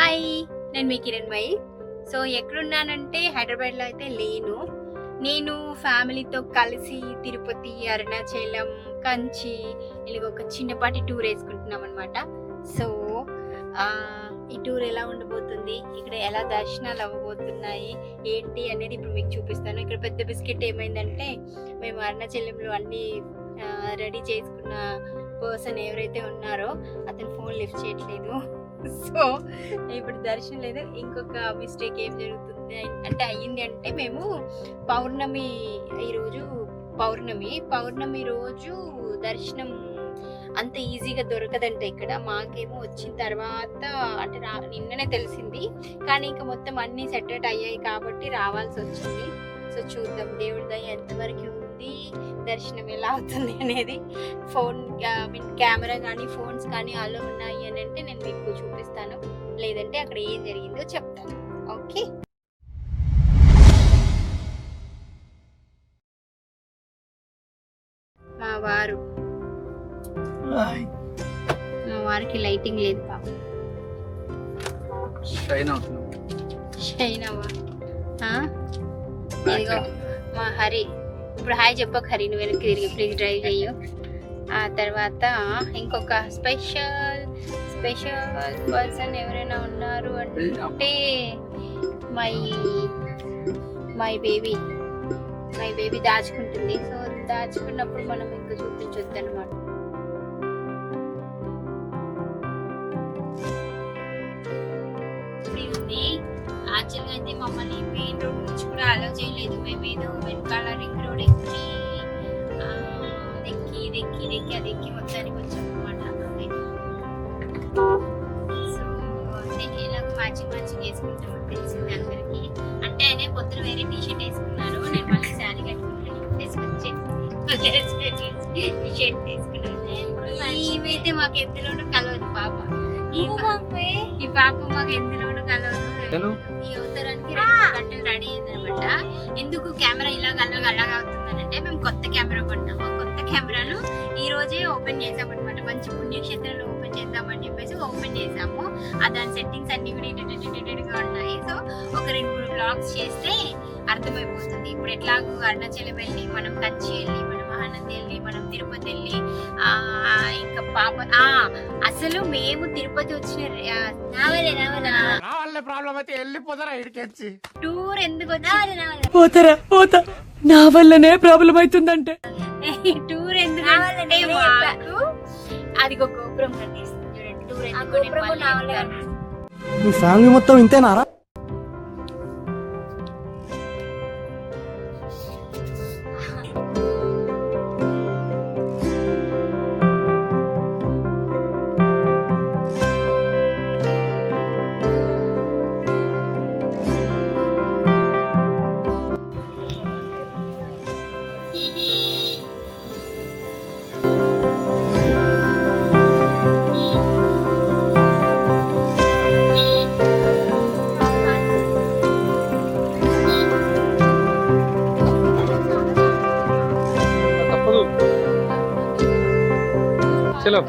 Hi, నేను మీ Kiranmayi. So ఎక్కడున్నానంటే హైదరాబాద్లో అయితే లేను. నేను ఫ్యామిలీతో కలిసి తిరుపతి, అరుణాచలం, కంచి ఇలాగ ఒక చిన్నపాటి టూర్ వేసుకుంటున్నాం అనమాట. సో ఈ టూర్ ఎలా ఉండబోతుంది, ఇక్కడ ఎలా దర్శనాలు అవ్వబోతున్నాయి ఏంటి అనేది ఇప్పుడు మీకు చూపిస్తాను. ఇక్కడ పెద్ద బిస్కెట్ ఏమైందంటే, మేము అరుణాచలంలో అన్నీ రెడీ చేసుకున్న పర్సన్ ఎవరైతే ఉన్నారో అతను ఫోన్ లిఫ్ట్ చేయట్లేదు. సో ఇప్పుడు దర్శనం లేదు. ఇంకొక మిస్టేక్ ఏం జరుగుతుంది అంటే అయ్యింది అంటే, మేము పౌర్ణమి ఈరోజు పౌర్ణమి రోజు దర్శనం అంత ఈజీగా దొరకదంట ఇక్కడ. మాకేమో వచ్చిన తర్వాత అంటే నిన్ననే తెలిసింది, కానీ ఇంకా మొత్తం అన్నీ సెటరేట్ అయ్యాయి కాబట్టి రావాల్సి వచ్చింది. సో చూద్దాం దేవుడి దయ ఎంతవరకు ఉంది, దర్శనం ఎలా అవుతుంది అనేది. ఫోన్ కెమెరా కానీ ఫోన్స్ కానీ అలో ఉన్నాయి అని అంటే నేను మీకు చూపిస్తాను, లేదంటే అక్కడ ఏం జరిగిందో చెప్తాను. ఓకే, మా వారికి లైటింగ్ లేదు పాప. షైన్ అవ్వా. ఇదిగో మా హరి. ఇప్పుడు హాయ్ చెప్పక హరి, నువ్వు వెనక్కి తిరిగి ప్లీజ్ డ్రైవ్ చెయ్యు. ఆ తర్వాత ఇంకొక స్పెషల్ పర్సన్ ఎవరైనా ఉన్నారు అంటే మై బేబీ దాచుకుంటుంది. సో దాచుకున్నప్పుడు మనం ఇంకా చూపించొద్దు అనమాట. యాక్చువల్గా అయితే మమ్మల్ని మెయిన్ రోడ్ నుంచి కూడా అలౌ చేయలేదు. మేము ఏదో వెనకాల రింగ్ రోడ్ ఎక్కి అది ఎక్కి మొత్తానికి వచ్చాం అనమాట. సో ఇలా మ్యాచింగ్ వేసుకుంటాం తెలిసింది అందరికి. అంటే ఆయన పొద్దున వేరే టీ షర్ట్ వేసుకున్నారు, నేను మళ్ళీ శారీ కట్టుకున్నాను. షర్ట్ వేసుకున్నాను. ఇవైతే మాకు ఎందులోనూ కలవదు పాప. ఈ పాప మాకు ఎందులోనూ కలవదు. ఈ అవసరానికి 2 గంటలు రెడీ అయిందనమాట. ఎందుకు కెమెరా అలాగ అవుతుందనంటే, మేము కొత్త కెమెరా కొన్నాము. కొత్త కెమెరాను ఈ రోజే ఓపెన్ చేసామన్నమాట. మంచి పుణ్యక్షేత్రంలో ఓపెన్ చేద్దామని చెప్పేసి ఓపెన్ చేసాము. దాని సెట్టింగ్స్ అన్ని కూడా ఇటుగా ఉన్నాయి. సో ఒక 2-3 వ్లాగ్స్ చేస్తే అర్థమైపోతుంది. ఇప్పుడు ఎట్లాగో అరుణాచలం వెళ్ళి, మనం కంచి వెళ్ళి, మనం మహానంది వెళ్ళి, మనం తిరుపతి వెళ్ళి, ఇంకా పాప అసలు మేము తిరుపతి వచ్చిన టూర్ ఎందుకు పోతా నా వల్లనే ప్రాబ్లం అవుతుందంటే టూర్ ఎందుకు అది ఒక గోపురం కట్టేస్తుంది చూడండి. టూర్ ఎందుకు మీ ఫ్యామిలీ మొత్తం ఇంతేనారా? चलो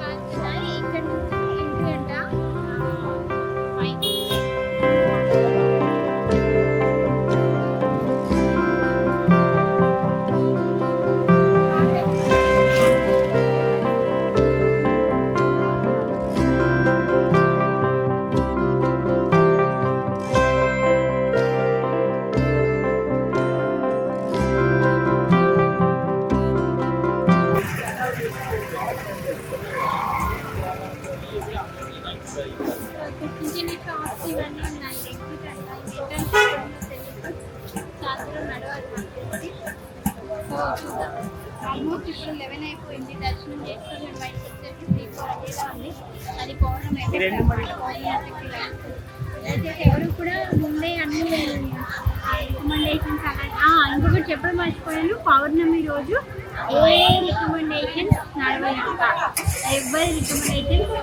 ఆల్మోస్ట్ ఇప్పుడు 11 అయిపోయింది. దర్శనం చేసుకొని మేము బయటకు వచ్చేసి 3-4 ఉంది. అది పౌర్ణం అయితే ఎవరు కూడా ముందే అన్ని రికమెండేషన్స్ ఇంకొకటి చెప్పడం మర్చిపోయాను. పౌర్ణమి రోజు ఏ రికమెండేషన్స్ నడవలేక ఎవరి రికమెండేషన్స్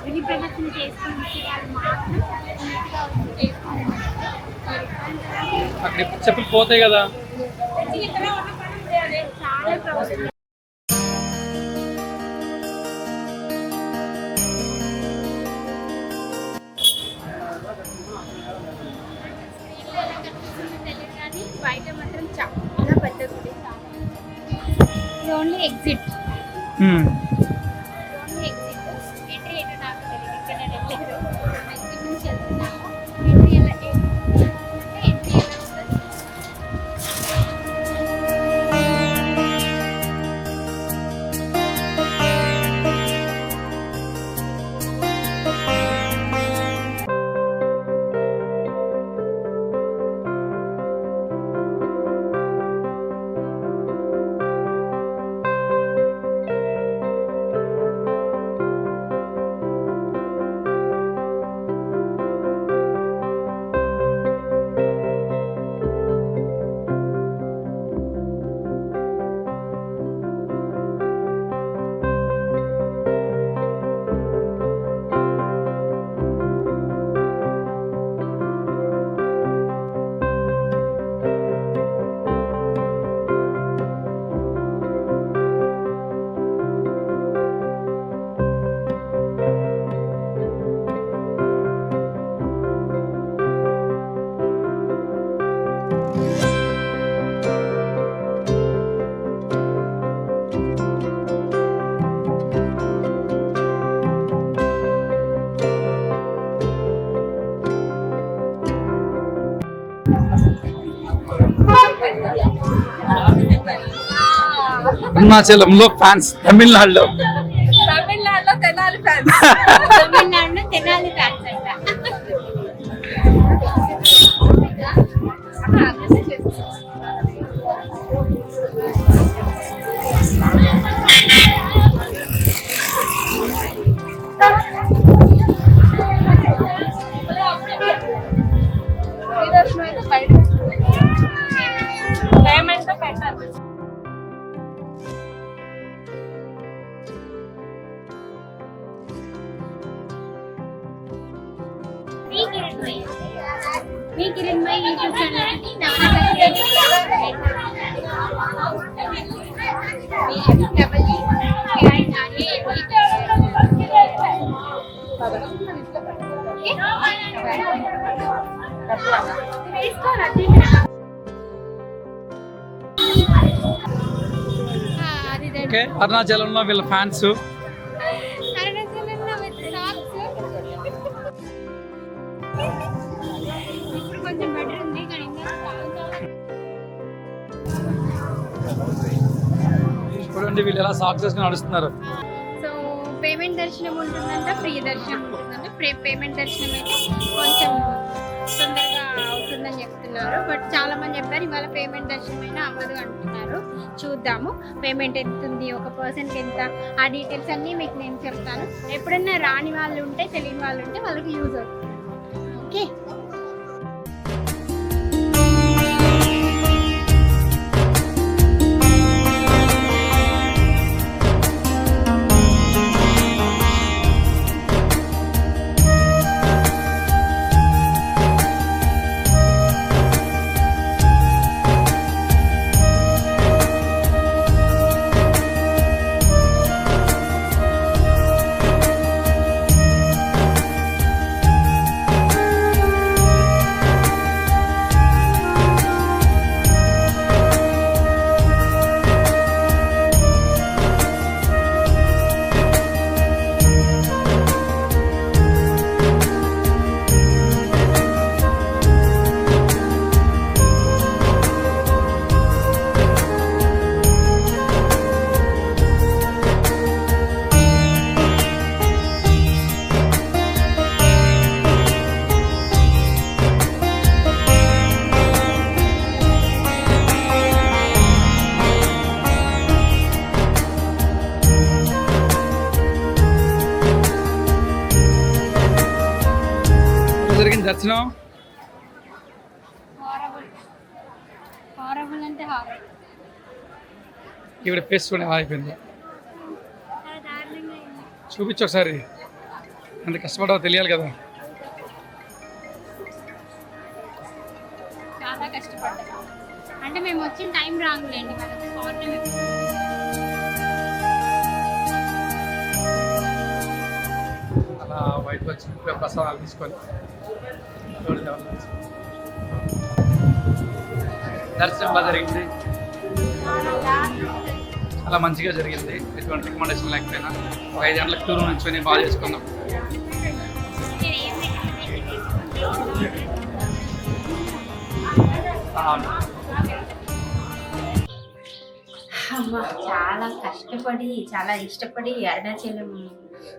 విధి ప్రదర్శన చేసుకుని వాళ్ళు మాత్రం చెప్పులు పోతాయి కదా. చాలా ప్రవర్తన ఎగ్జిట్ ఎంట్రీ ఏంటో నాకు తెలియదు, ఇక్కడ నేను వెళ్ళలేదు. ఎగ్జిట్ నుంచి వెళ్తున్నాము. ఎంట్రీ ఎలా ఉంటుంది? అరుణాచలంలో ఫ్యాన్స్, తమిళనాడులో తమిళనాడులో తెనాలి ఫ్యాన్స్. తమిళనాడులో తెనాలి ఫ్యాన్స్ అంట. శ్రీదర్శనం అయితే బయట పేమెంట్ పెట్టాలి. మీ కిరణ్మయి యూట్యూబ్ ఛానల్కి ఓకే. అరుణాచలంలో వీళ్ళ ఫ్యాన్స్ ఇప్పుడు కొంచెం బెటర్ ఉంది కానీ చూడండి వీళ్ళు ఎలా సాక్సెస్ నడుస్తున్నారు. సో పేమెంట్ దర్శనం ఉంటుందంట, ఫ్రీ దర్శనం ఉంటుందంట. పేమెంట్ దర్శనం అయితే కొంచెం తొందరగా అవుతుందని చెప్తున్నారు, బట్ చాలా మంది చెప్పారు ఇవాళ పేమెంట్ దర్శనం అయినా అవ్వదు అంటున్నారు. చూద్దాము పేమెంట్ ఎంత ఉంది, ఒక పర్సన్కి ఎంత, ఆ డీటెయిల్స్ అన్నీ మీకు నేను చెప్తాను. ఎప్పుడైనా రాని వాళ్ళు ఉంటే, తెలియని వాళ్ళు ఉంటే వాళ్ళకి యూజ్ అవుతుంది. ఓకే. జరిగింది దర్శనం. హారబుల్ అంటే హారబుల్. ఈవిడ ఫేస్ చూడండి ఎలా అయిపోయింది. చూపించు ఒకసారి, ఎంత కష్టపడావో తెలియాలి కదా. చాలా కష్టపడ్డా, అంటే మేము వచ్చిన టైం రాంగ్లేండి, మనకి పౌర్ణమి. అలా బయటకు వచ్చి ప్రసాదాలు తీసుకొని దర్శనం బాగా జరిగింది. అలా మంచిగా జరిగింది. ఎటువంటి రికమెండేషన్ లేకపోయినా 5 గంటలకు టూర్ నుంచి బాగా చేసుకుందాం. అమ్మ చాలా కష్టపడి చాలా ఇష్టపడి అరుణాచలం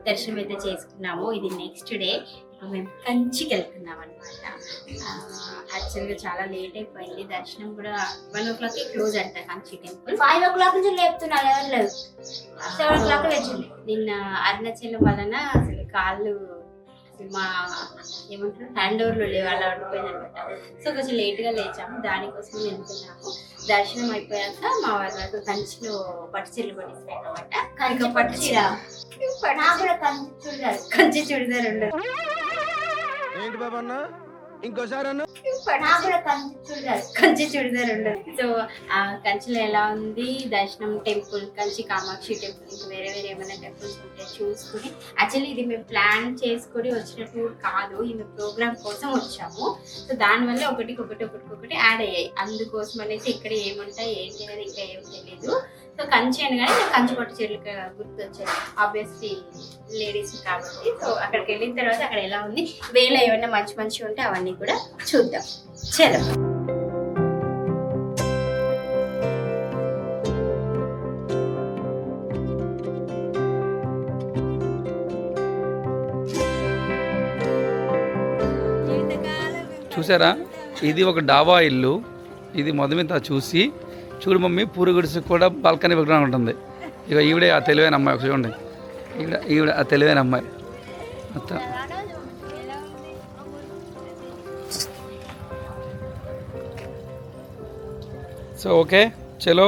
దర్శనం అయితే చేసుకున్నాము. ఇది నెక్స్ట్ డే ఇప్పుడు మేము కంచికి వెళ్తున్నాం అనమాట. యాక్చువల్గా చాలా లేట్ అయిపోయింది. దర్శనం కూడా 1 o'clock క్లోజ్ అంట కంచి టెంపుల్. 5 o'clock నుంచి లేపుతున్నారు, ఎవరు లేదు. 7 o'clock వచ్చింది. నిన్న అరుణాచలం వలన అసలు కాళ్ళు మా ఏమంటారు హ్యాండ్ ఓవర్లో లేవు, అలా ఉండిపోయింది అనమాట. సో కొంచెం లేట్గా లేచాము, దానికోసం వెళ్తున్నాము. దర్శనం అయిపోయాక మా వాళ్ళకు కంచిలో పట్టు చీరలు పట్టిస్తాయి అనమాట. కంచి పట్టు చీర నాకు కూడా కంచి చూడిదారు ఉండదు. ఏంటి బాబా అన్న ఇంకోసారి అన్న నాకు కూడా కంచి చూడిదారు ఉండదు. సో ఆ కంచిలో ఎలా ఉంది దర్శనం, టెంపుల్, కంచి కామాక్షి టెంపుల్, ఇంకా వేరే వేరే ఏమైనా టెంపుల్స్ ఉంటే చూసుకుని. యాక్చువల్లీ ఇది మేము ప్లాన్ చేసుకొని వచ్చిన టూర్ కాదు, ఇది ప్రోగ్రామ్ కోసం వచ్చాము. సో దానివల్ల ఒకటికొకటి యాడ్ అయ్యాయి. అందుకోసం అనేసి ఇక్కడ ఏముంటాయి ఏంటి అనేది ఇంకా ఏం తెలియదు. సో కంచి అని కానీ నాకు కంచి పట్టు చీరలు గుర్తొచ్చాయి, ఆబ్వియస్లీ లేడీస్ కాబట్టి. సో అక్కడికి వెళ్ళిన తర్వాత అక్కడ ఎలా ఉంది, వేళ ఏమైనా మంచి ఉంటే అవన్నీ కూడా చూద్దాం. చలో. చూసారా, ఇది ఒక డాబా ఇల్లు. ఇది మొదమిత చూసి చూడు మమ్మీ, పూరి గుడిసి కూడా బాల్కనీ పక్కన ఉంటుంది. ఇక ఈవిడే ఆ తెలివైన అమ్మాయి, చూడండి ఈవిడ ఆ తెలివైన అమ్మాయి మొత్తం. సో ఓకే చలో,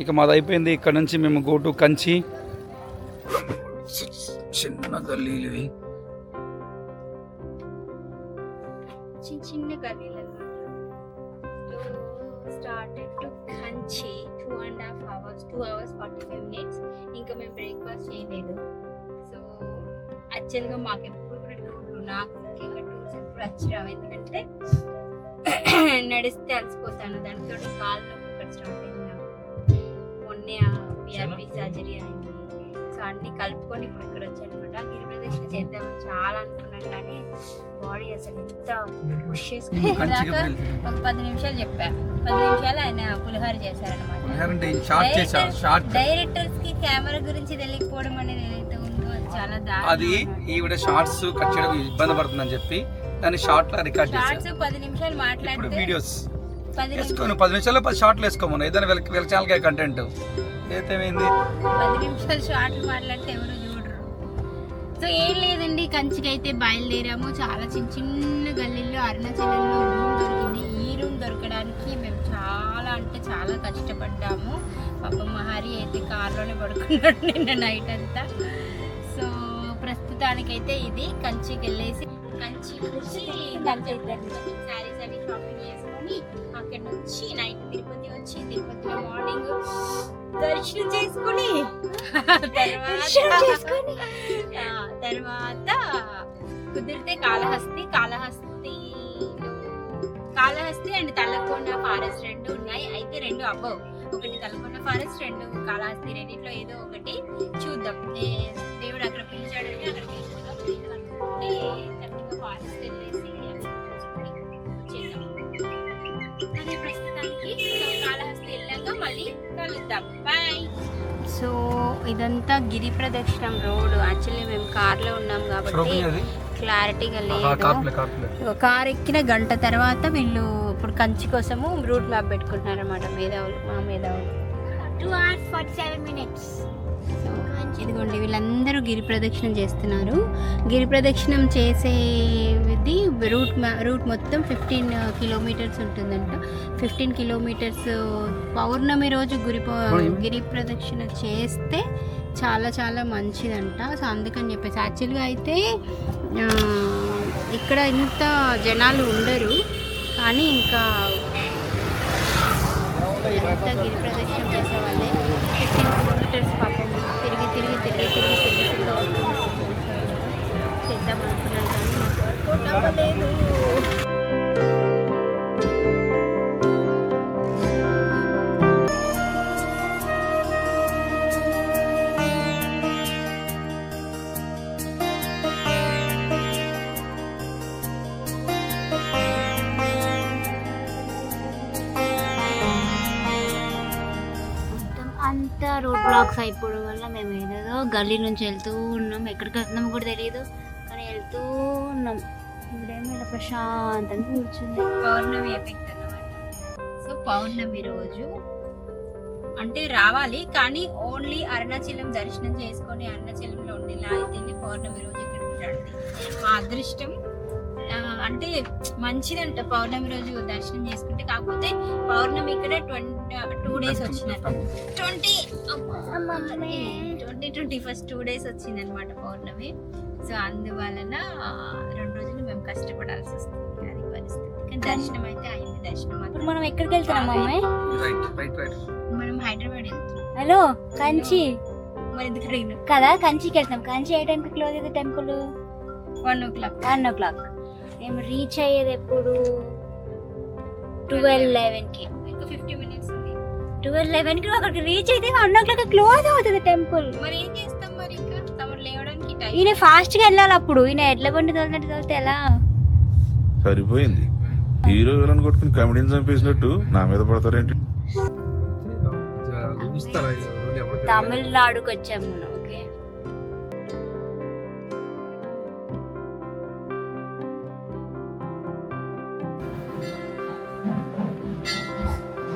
ఇక మాది అయిపోయింది. ఇక్కడ నుంచి మేము గో టు కంచి. చిన్న గల్లీలు ఇవి, చిన్న గల్లీలు అన్నమాట. Started to Kanchi 2.5 hours, 2 hours 45 minutes. ఇంకా మేము బ్రేక్ఫాస్ట్ చేయలేదు. సో యాక్చువల్గా మాకు ఎప్పుడు కూడా టూర్లు, నాకు ముఖ్యంగా టూర్స్ ఎప్పుడు వచ్చిరావు. ఎందుకంటే నడిస్తే అలసిపోతాను, దానితో కాళ్ళు ఒకటి స్టార్ట్ అయింది నాకు. మొన్నే పిఆర్పి సర్జరీ అయింది. సో అన్ని కలుపుకొని ఇప్పుడు ఇక్కడ వచ్చాను అనమాట. గిరి ప్రదక్షిణ చేద్దాం చాలా అనుకున్నాను, కానీ బాడీ అసలు ఎంత పుష్ చేసుకుని ఒక 10 నిమిషాలు చెప్పా. 10 నిమిషాలు ఆయన పులిహార చేశారనమాట. డైరెక్టర్స్ కి కెమెరా గురించి తెలియకపోవడం అనేది ఏదైతే ఉందో అది చాలా అది ఈవిడ షార్ట్స్ కట్ చేయడం ఇబ్బంది పడుతుందని చెప్పి దాన్ని షార్ట్ లా రికార్డ్ చేశారు. 10 నిమిషాలు మాట్లాడితే వీడియోస్ 10 నిమిషాల్లో 10 షార్ట్లు వేసుకోమను, ఏదైనా వీళ్ళ ఛానల్ కంటెంట్ ఏమైంది. 10 నిమిషాలు షార్ట్లు మాట్లాడితే ఎవరు చూడరు. సో ఏం లేదండి, కంచికి అయితే బయలుదేరాము. చాలా చిన్న గల్లీల్లో అరుణాచలంలో రూమ్ దొరికింది. ఈ రూమ్ దొరకడానికి మేము చాలా అంటే చాలా కష్టపడ్డాము. పాపం మహారి అయితే కార్లోనే పడుకున్నాడు నిన్న నైట్ అంతా. సో ప్రస్తుతానికైతే ఇది కంచికి వెళ్ళేసి కంచి నుంచి శారీస్ అవి షాపింగ్ చేసుకొని అక్కడ నుంచి నైట్ తిరుపతి వచ్చి తిరుపతిలో మార్నింగ్ దర్శనం చేసుకుని తర్వాత కుదిరితే కాళహస్తి అండ్ తలకోన ఫారెస్ట్ 2 ఉన్నాయి. అయితే 2 అబ్బో, ఒకటి తలకోన ఫారెస్ట్, 2 కాళహస్తి, రెండిట్లో ఏదో ఒకటి చూద్దాం. దేవుడు అక్కడ పిలిచాడని అక్కడికి ఫారెస్ట్ వెళ్ళేసి చేద్దాం. అదే ప్రస్తుతానికి కాళహస్తి వెళ్ళాక మళ్ళీ కలుద్దాం. బాయ్. సో ఇదంతా గిరి ప్రదక్షిణం రోడ్. యాక్చువల్లీ మేము కార్లో ఉన్నాం కాబట్టి క్లారిటీగా లేదు. కార్ ఎక్కిన గంట తర్వాత వీళ్ళు ఇప్పుడు కంచి కోసము రూట్ మ్యాప్ పెట్టుకుంటున్నారు అనమాట. మా మేధావులు 2 hours 47 minutes. ఇదిగోండి వీళ్ళందరూ గిరి ప్రదక్షిణం చేస్తున్నారు. గిరి ప్రదక్షిణం చేసేది రూట్ మొత్తం 15 kilometers ఉంటుందంట. 15 kilometers పౌర్ణమి రోజు గిరి ప్రదక్షిణ చేస్తే చాలా చాలా మంచిదంట. సో అందుకని చెప్పేసి యాక్చువల్గా అయితే ఇక్కడ ఇంత జనాలు ఉండరు, కానీ ఇంకా గిరి ప్రదక్షిణ చేసే వాళ్ళే 15 kilometers పాపం తిరిగి చేద్దాం అనుకున్నాను, కానీ నాకు వర్కౌట్ అవ్వలేదు. బ్లాగ్స్ అయిపోవడం వల్ల మేము ఏదేదో గల్లీ నుంచి వెళ్తూ ఉన్నాం, ఎక్కడికి వెళ్తున్నామో కూడా తెలియదు కానీ వెళ్తూ ఉన్నాం. ఇప్పుడేమో ఇలా ప్రశాంతంగా కూర్చుంది. పౌర్ణమి ఎఫెక్ట్ అన్నమాట. సో పౌర్ణమి రోజు అంటే రావాలి కానీ ఓన్లీ అరుణాచలం దర్శనం చేసుకొని అరుణాచలంలో ఉండేలా అయితేనే పౌర్ణమి రోజు ఇక్కడికి రండి. మా అదృష్టం. అంటే మంచిదంట పౌర్ణమి రోజు దర్శనం చేసుకుంటే. కాకపోతే పౌర్ణమి ఇక్కడ 2 days వచ్చినట్టు 21st 2 days వచ్చింది అనమాట పౌర్ణమి. సో అందువలన 2 రోజులు మేము కష్టపడాల్సి వస్తుంది. అది పరిస్థితి. కానీ దర్శనం అయితే అయింది. దర్శనం ఇప్పుడు మనం ఎక్కడికి వెళ్తున్నాం మమ్మీ? మనం హైదరాబాద్ వెళ్తున్నాం. హలో కంచి మరి ఎందుకు ట్రైన్ కదా, కంచికి వెళ్తాం. కంచి ఏ టైంకి క్లోజ్ అయితే టెంపుల్? 1 o'clock. 1 o'clock. మేము రీచ్ అయ్యేది ఎప్పుడు? 12:11కి. ఇంకా 50 minutes ఉంది. 12:11కి అక్కడికి రీచ్ అయితే 1 o'clock క్లోజ్ అవుతుంది టెంపుల్. మరి ఏం చేస్తాం మరి? ఇంకా తమరు లేవడానికి టైం. ఈయన ఫాస్ట్ గా వెళ్ళాలి. అప్పుడు ఈయన ఎడ్ల బండి తోలితే ఎలా? సరిపోయింది. హీరో విలన్ కొట్టుకుని కమెడీని చంపేసినట్టు నా మీద పడతారేంటి? తమిళనాడుకి వచ్చాము మనం. ఓకే,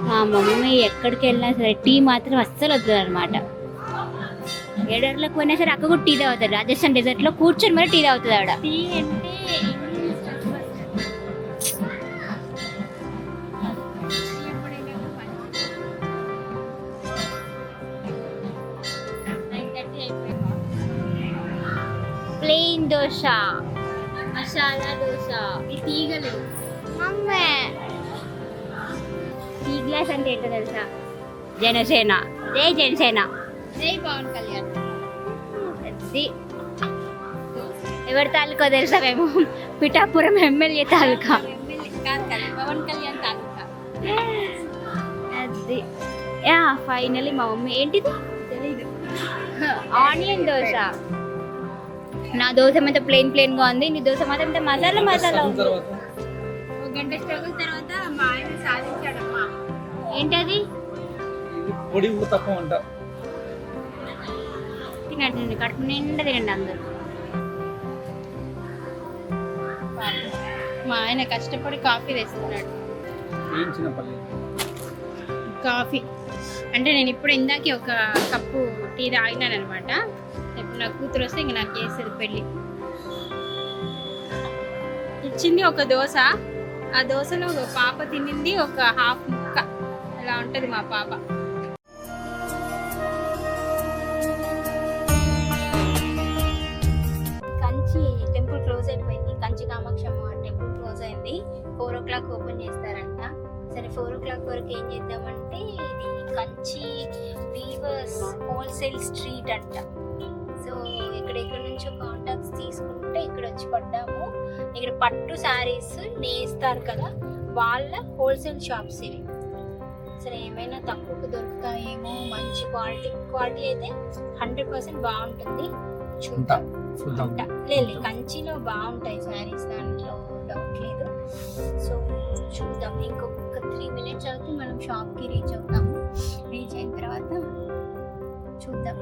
మా మమ్మీ ఎక్కడికి వెళ్ళినా సరే టీ మాత్రం అస్సలు వద్దు అనమాట. 7 గంటలకు పోయినా సరే అక్క కూడా టీ తాగుతాడు. రాజస్థాన్ డెజర్ట్ లో కూర్చొని మరి టీ తాగుతుంది ఆవిడ. టీ అంటే ప్లెయిన్ దోశ, మసాలా దోశ. ఈ తీగలు మమ్మీ టీ గ్లాస్ అంటే ఏంటో తెలుసా? జనసేన, జై జనసేన. జై పవన్ కళ్యాణ్. అది ఎవరి తాలూకా తెలుసా? మేము పిఠాపురం ఎమ్మెల్యే తాలూకా. ఎమ్మెల్యే కాదు కదా, పవన్ కళ్యాణ్ తాలూకా. అది యా ఫైనలీ మా మమ్మీ ఏంటిది తెలీదు. ఆనియన్ దోశ. నా దోశ మాత్రం ప్లెయిన్ గా ఉంది, నీ దోశ మాత్రం మసాలా ఉంది. 1 గంట స్ట్రగుల్ తర్వాత మా ఆయన సాధించాడమ్మా. ఏంటది? పొడి తక్కువ అంట. తినండి, కడుపు నిండా తినండి అందరు. మా ఆయన కష్టపడి కాఫీ తెస్తున్నాడు. కాఫీ అంటే నేను ఇప్పుడు ఇందాకే ఒక కప్పు టీ తాగినాను అనమాట. ఇప్పుడు నా కూతురు వస్తే ఇంక నాకు చేస్తుంది పెళ్ళి. ఇచ్చింది ఒక దోశ. ఆ దోశలో ఒక పాప తినింది ఒక హాఫ్ ముక్క. అలా ఉంటుంది మా పాప. కంచి టెంపుల్ క్లోజ్ అయిపోయింది. కంచి కామాక్షమ్మ టెంపుల్ క్లోజ్ అయింది. 4 o'clock ఓపెన్ చేస్తారంట. సరే 4 o'clock వరకు ఏం చేద్దామంటే ఇది కంచి వీవర్స్ హోల్సేల్ స్ట్రీట్ అంట. సో ఇక్కడ నుంచో కాంటాక్ట్స్ తీసుకుంటే ఇక్కడ వచ్చి పడ్డాము. ఇక్కడ పట్టు శారీస్ నేస్తారు కదా, వాళ్ళ హోల్సేల్ షాప్స్ ఇవి. సరే ఏమైనా తక్కువకు దొరుకుతాయేమో, మంచి క్వాలిటీ అయితే 100% బాగుంటుంది. చూద్దాం. లేదు కంచిలో బాగుంటాయి శారీస్, దాంట్లో డౌట్ లేదు. సో చూద్దాం. ఇంకొక 3 minutes అవుతే మనం షాప్కి రీచ్ అవుతాము. రీచ్ అయిన తర్వాత చూద్దాం.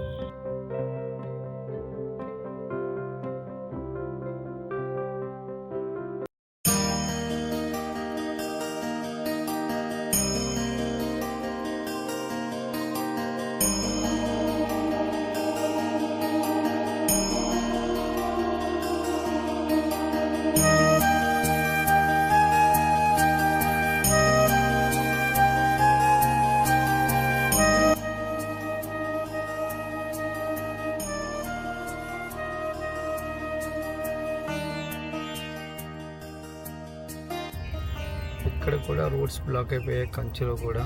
ఇక్కడ కూడా రోడ్స్ బ్లాక్ అయిపోయాయి. కంచిలో కూడా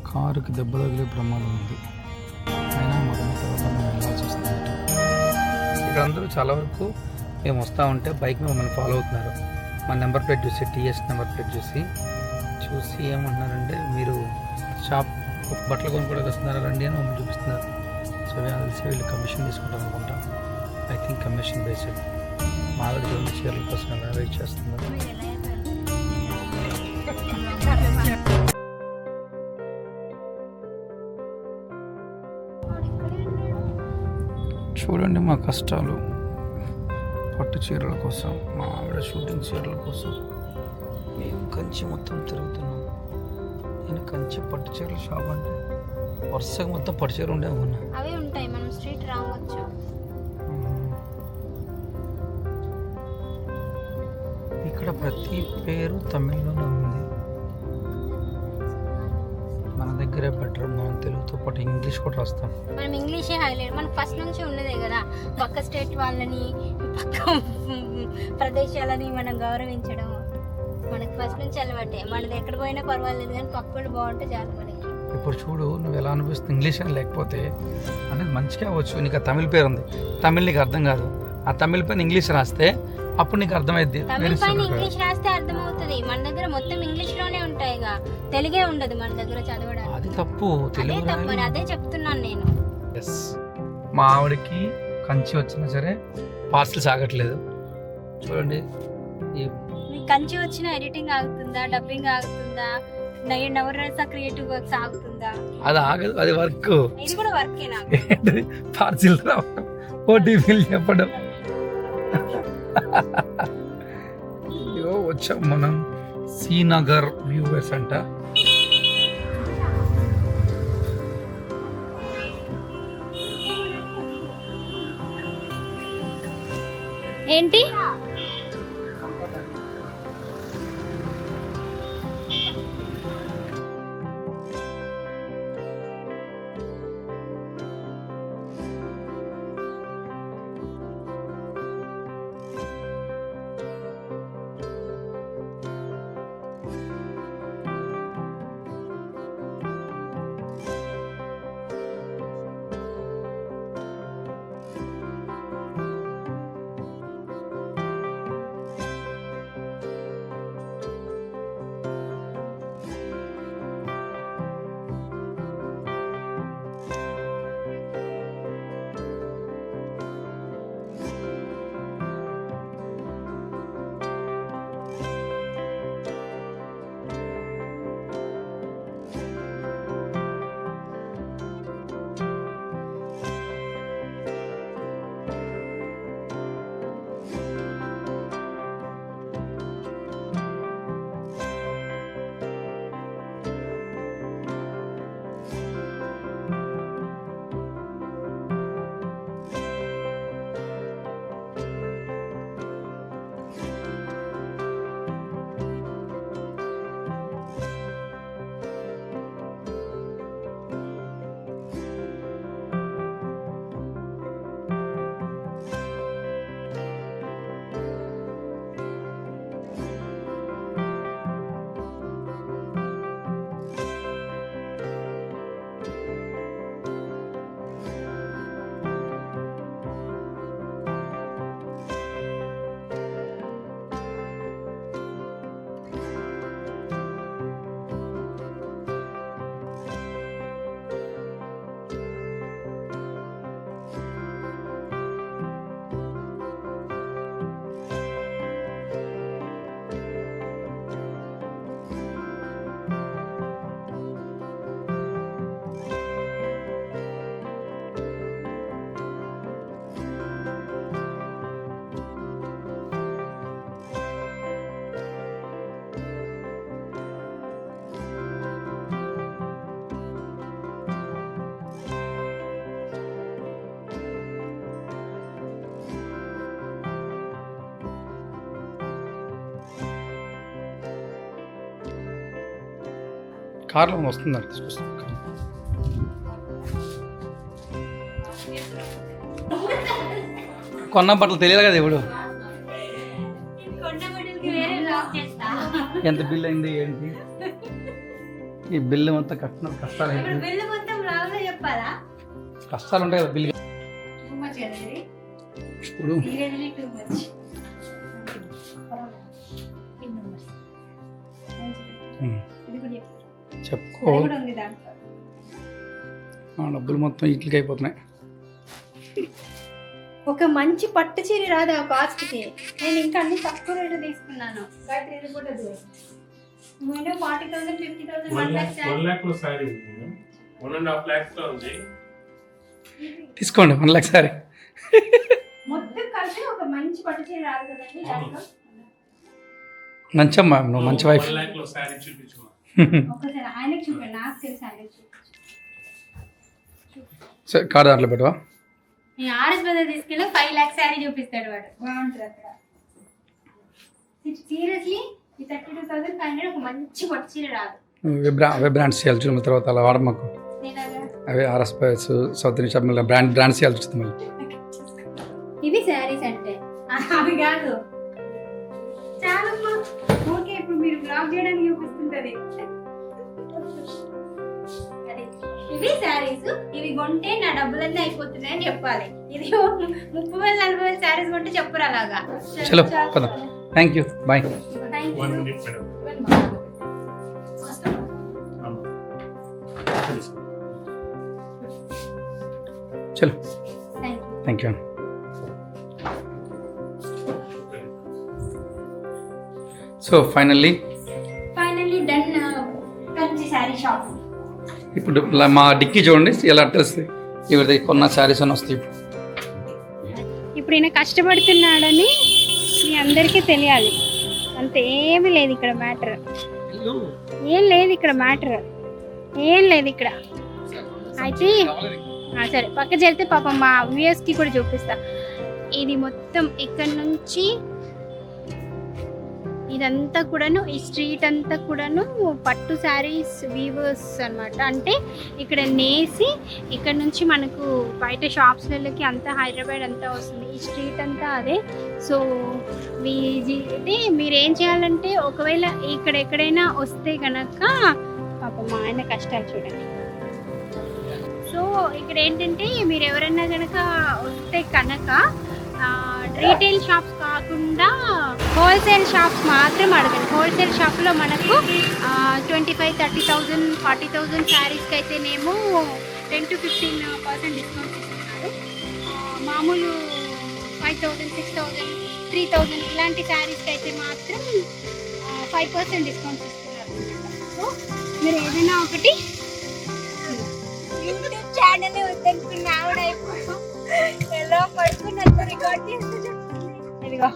కారుకి దెబ్బ తగిలే ప్రమాదం ఉంది. అయినా మొదటి తర్వాత మేము వెళ్ళాల్సి వస్తుంది. ఇక్కడ అందరూ చాలా వరకు మేము వస్తూ ఉంటే బైక్ మీద మమ్మల్ని ఫాలో అవుతున్నారు. మా నెంబర్ ప్లేట్ చూసి, టీఎస్ నెంబర్ ప్లేట్ చూసి ఏమంటున్నారంటే మీరు షాప్ బట్టలు కొనుక్కోవడానికి వస్తున్నారా రండి అని మమ్మల్ని చూపిస్తున్నారు. సో తెలిసి వీళ్ళు కమిషన్ తీసుకుంటాం అనుకుంటా. I think commission based. మా ఆవిడ చూడండి చీరల కోసం వెయిట్ చేస్తున్నారు. చూడండి మా కష్టాలు. పట్టు చీరల కోసం, మా ఆవిడ షూటింగ్ చీరల కోసం మేము కంచి మొత్తం తిరుగుతున్నాం. నేను కంచి పట్టు చీరల షాప్ అంటే వరుసగా మొత్తం పట్టు చీర ఉండే ఉన్నా. అవే ఉంటాయి, మనం స్ట్రీట్ రావచ్చు. ఇక్కడ ప్రతి పేరు తమిళ్లోనే ఉంది. మన దగ్గరే బెటర్, మనం తెలుగుతో పాటు ఇంగ్లీష్ కూడా రాస్తాం. మనం ఇంగ్లీషే హైలైట్, మనకు ఫస్ట్ నుంచి ఉన్నదే కదా. పక్క స్టేట్ వాళ్ళని, పక్క ప్రదేశాలని మనం గౌరవించడం మనకు ఫస్ట్ నుంచి అలవాటే. మనది ఎక్కడ పోయినా పర్వాలేదు, కానీ పక్క వాళ్ళు బాగుంటే చాలు మనకి. ఇప్పుడు చూడు, నువ్వు ఎలా అనిపిస్తుంది ఇంగ్లీష్ అని లేకపోతే అనేది మంచిగా అవ్వచ్చు. నీకు ఆ తమిళ పేరు ఉంది, తమిళ్ నీకు అర్థం కాదు. ఆ తమిళ పైన ఇంగ్లీష్ రాస్తే అప్పుడు నీకు అర్థమైద్ది. తమిళ పైన ఇంగ్లీష్ రాస్తే అర్థమవుతుంది. మన దగ్గర మొత్తం ఇంగ్లీష్ లోనే ఉంటాయిగా, తెలుగే ఉండదు మన దగ్గర చదవడానికి. అది తప్పు, తెలుగు తప్పు, అదే చెప్తున్నాను నేను. ఎస్, మా ఆవిడకి కంచి వచ్చినా సరే పార్సల్స్ ఆగట్లేదు. చూడండి, ఈ మీకు కంచి వచ్చిన ఎడిటింగ్ ఆగుతుందా, డబ్బింగ్ ఆగుతుందా, నవరస క్రియేటివ్ వర్క్స్ ఆగుతుందా? అది ఆగదు, అది వర్క్. ఇది కూడా వర్కే నాకు. ఏంటిది పార్సిల్ రావడం, ఓటీపీలు చెప్పడం. ఇదిగో వచ్చాం మనం శ్రీనగర్ వ్యూవర్స్ అంట. ఏంటి కార్లో వస్తున్నారు, తీసుకొస్తాను. కొన్న బట్టలు తెలియదు కదా ఇప్పుడు. ఎంత బిల్ అయింది ఏంటి, ఈ బిల్లు మొత్తం కట్టిన కష్టాలు ఏంటి? కష్టాలు ఉంటాయి కదా బిల్లు. ఇప్పుడు చెప్పుకో, డబ్బులు మొత్తం ఇట్లకి అయిపోతున్నాయి. ఒక మంచి పట్టు చీర రాదు ఆ కాస్ట్కి. నేను ఇంకా అన్ని తక్కువ రేటు తీసుకున్నాను. 40,000, 50,000, 1 lakh తీసుకోండి 1 లక్ష సారీ. మొత్తం కలిసి ఒక మంచి పట్టు చీర రాదు కదండి దాంట్లో. మంచమ్మా నువ్వు మంచి వైఫ్. ఒకసారి ఆయనకి చూపండి, నాకు తెలిసి ఆయనకి చూపించు. సరే కార్డు దాంట్లో పెట్టవా? నేను ఆర్ఎస్ బజార్ తీసుకెళ్ళి 5 lakhs శారీ చూపిస్తాడు వాడు, బాగుంటుంది అక్కడ. సీరియస్లీ ఈ 32,500 ఒక మంచి పట్టు చీర రాదు. అవే బ్రాండ్స్ చేయాలి చూడు తర్వాత అలా వాడ మాకు. నేనగా అవే ఆర్ఎస్ బస్ సౌత్ ఇండియన్ షాప్ మళ్ళీ బ్రాండ్స్ చేయాల్సి వస్తుంది మళ్ళీ. ఇవి శారీస్ అంటే అవి కాదు. చాలమ్మా, ఓకే ఇప్పుడు మీరు బ్లాగ్ చేయడానికి చూపిస్తుంటది. అదే ఇవి శారీస్, ఇవి కొంటే నా డబ్బులన్నీ అయిపోతున్నాయి అని చెప్పాలి. ఇది 30,000-40,000 శారీస్ కొంటే చెప్పరు అలాగా. చలో పద. Thank you bye. Thank you. చలో Thank you. Thank you. So finally done Kanchi sari shop. ఇప్పుడు మా డిక్కీ చూడండి ఎలా తెలుస్తుంది. ఇవి కొన్న శారీస్ అని వస్తాయి. ఇప్పుడు ఈయన కష్టపడుతున్నాడని మీ అందరికీ తెలియాలి. అంత ఏమీ లేదు ఇక్కడ మ్యాటర్, ఏం లేదు ఇక్కడ మ్యాటర్, ఏం లేదు ఇక్కడ. అయితే సరే పక్క జరిగితే పాపం మా వ్యూయర్స్కి కూడా చూపిస్తా. ఇది మొత్తం ఇక్కడ నుంచి ఇదంతా కూడాను, ఈ స్ట్రీట్ అంతా కూడాను పట్టు శారీస్ వీవర్స్ అన్నమాట. అంటే ఇక్కడ నేసి ఇక్కడ నుంచి మనకు బయట షాప్స్లకి అంతా హైదరాబాద్ అంతా వస్తుంది. ఈ స్ట్రీట్ అంతా అదే. సో అయితే మీరు ఏం చేయాలంటే ఒకవేళ ఇక్కడ ఎక్కడైనా వస్తే కనుక పాపం మా ఆయన కష్టాలు చూడండి. సో ఇక్కడ ఏంటంటే మీరు ఎవరైనా కనుక వస్తే కనుక రీటైల్ షాప్స్ కాకుండా హోల్సేల్ షాప్స్ మాత్రం అడగండి. హోల్సేల్ షాప్లో మనకు 25,000, 30,000, 40,000 శారీస్కి అయితేనేమో 10 to 15% డిస్కౌంట్ ఇస్తున్నారు. మామూలు 5,000, 6,000, 3,000 ఇలాంటి శారీస్కి అయితే మాత్రం 5% డిస్కౌంట్ ఇస్తున్నారు. సో మీరు ఏదైనా ఒకటి యూట్యూబ్ ఛానల్ వద్దనుకున్న ఆవిడ ఎలా పడుకున్నట్టు రికార్డ్ చేస్తూ ఇదిగో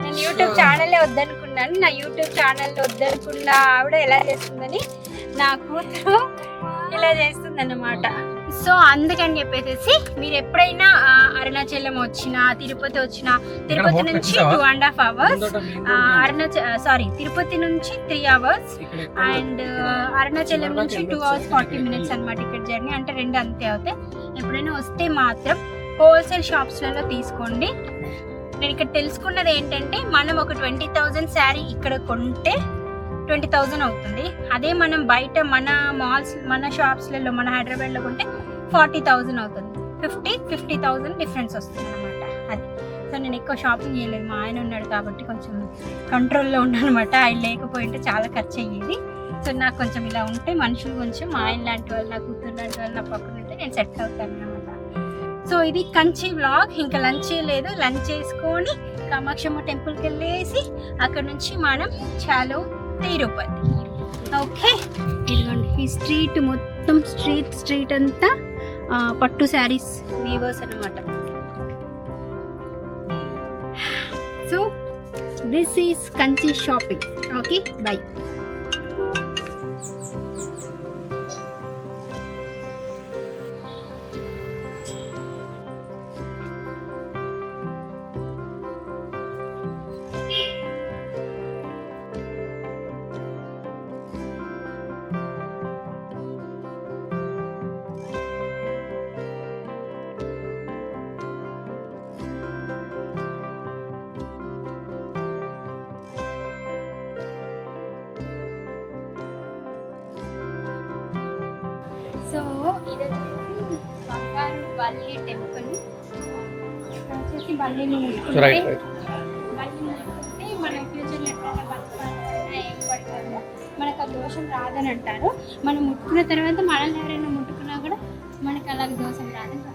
నేను యూట్యూబ్ ఛానల్ వద్దనుకున్నాను. నా యూట్యూబ్ ఛానల్ వద్దనుకున్న ఆవిడ ఎలా చేస్తుందని నా కూతురు ఇలా చేస్తుంది అన్నమాట. సో అందుకని చెప్పేసి మీరు ఎప్పుడైనా అరుణాచలం వచ్చినా, తిరుపతి వచ్చినా, తిరుపతి నుంచి 2.5 hours, తిరుపతి నుంచి 3 hours అండ్ అరుణాచలం నుంచి 2 hours 40 minutes అనమాట ఇక్కడ జర్నీ. అంటే 2 అంతే అవుతాయి. ఎప్పుడైనా వస్తే మాత్రం హోల్సేల్ షాప్స్లలో తీసుకోండి. నేను ఇక్కడ తెలుసుకున్నది ఏంటంటే మనం ఒక 20,000 శారీ ఇక్కడ కొంటే 20,000 అవుతుంది. అదే మనం బయట మన మాల్స్, మన షాప్స్లలో, మన హైదరాబాద్లో కొంటే 40,000 అవుతుంది. 50,000 డిఫరెన్స్ వస్తుంది అనమాట. అది సో నేను ఎక్కువ షాపింగ్ చేయలేదు. మా ఆయన ఉన్నాడు కాబట్టి కొంచెం కంట్రోల్లో ఉన్నాను అనమాట. ఆయన లేకపోయింటే చాలా ఖర్చు అయ్యేది. సో నాకు కొంచెం ఇలా ఉంటే మనుషులు కొంచెం మా ఆయన లాంటి వాళ్ళు, నా కూతురు లాంటి వాళ్ళు నా పక్కన ఉంటే నేను సెట్ అవుతాను అనమాట. సో ఇది కంచి వ్లాగ్. ఇంకా లంచ్ లేదు, లంచ్ చేసుకొని కామాక్షమ్మ టెంపుల్కి వెళ్ళేసి అక్కడ నుంచి మనం చాలు తిరుపతి. ఓకే ఇదిగోండి ఈ స్ట్రీట్ మొత్తం స్ట్రీట్ అంతా పట్టు శారీస్ వీవర్స్ అన్నమాట. So this is Kanchi shopping. Okay by. So ఇది వచ్చేసి బంగారు వల్లి టెంపుల్. వచ్చేసి వల్లిని ముట్టుకుంటే మన ఫ్యూచర్లో ఎప్పుడైనా బతకాలన్నా ఏం పడతారో మనకు ఆ దోషం రాదని అంటారు. మనం ముట్టుకున్న తర్వాత మనల్ని ఎవరైనా ముట్టుకున్నా కూడా మనకు అలాగే దోషం రాదని.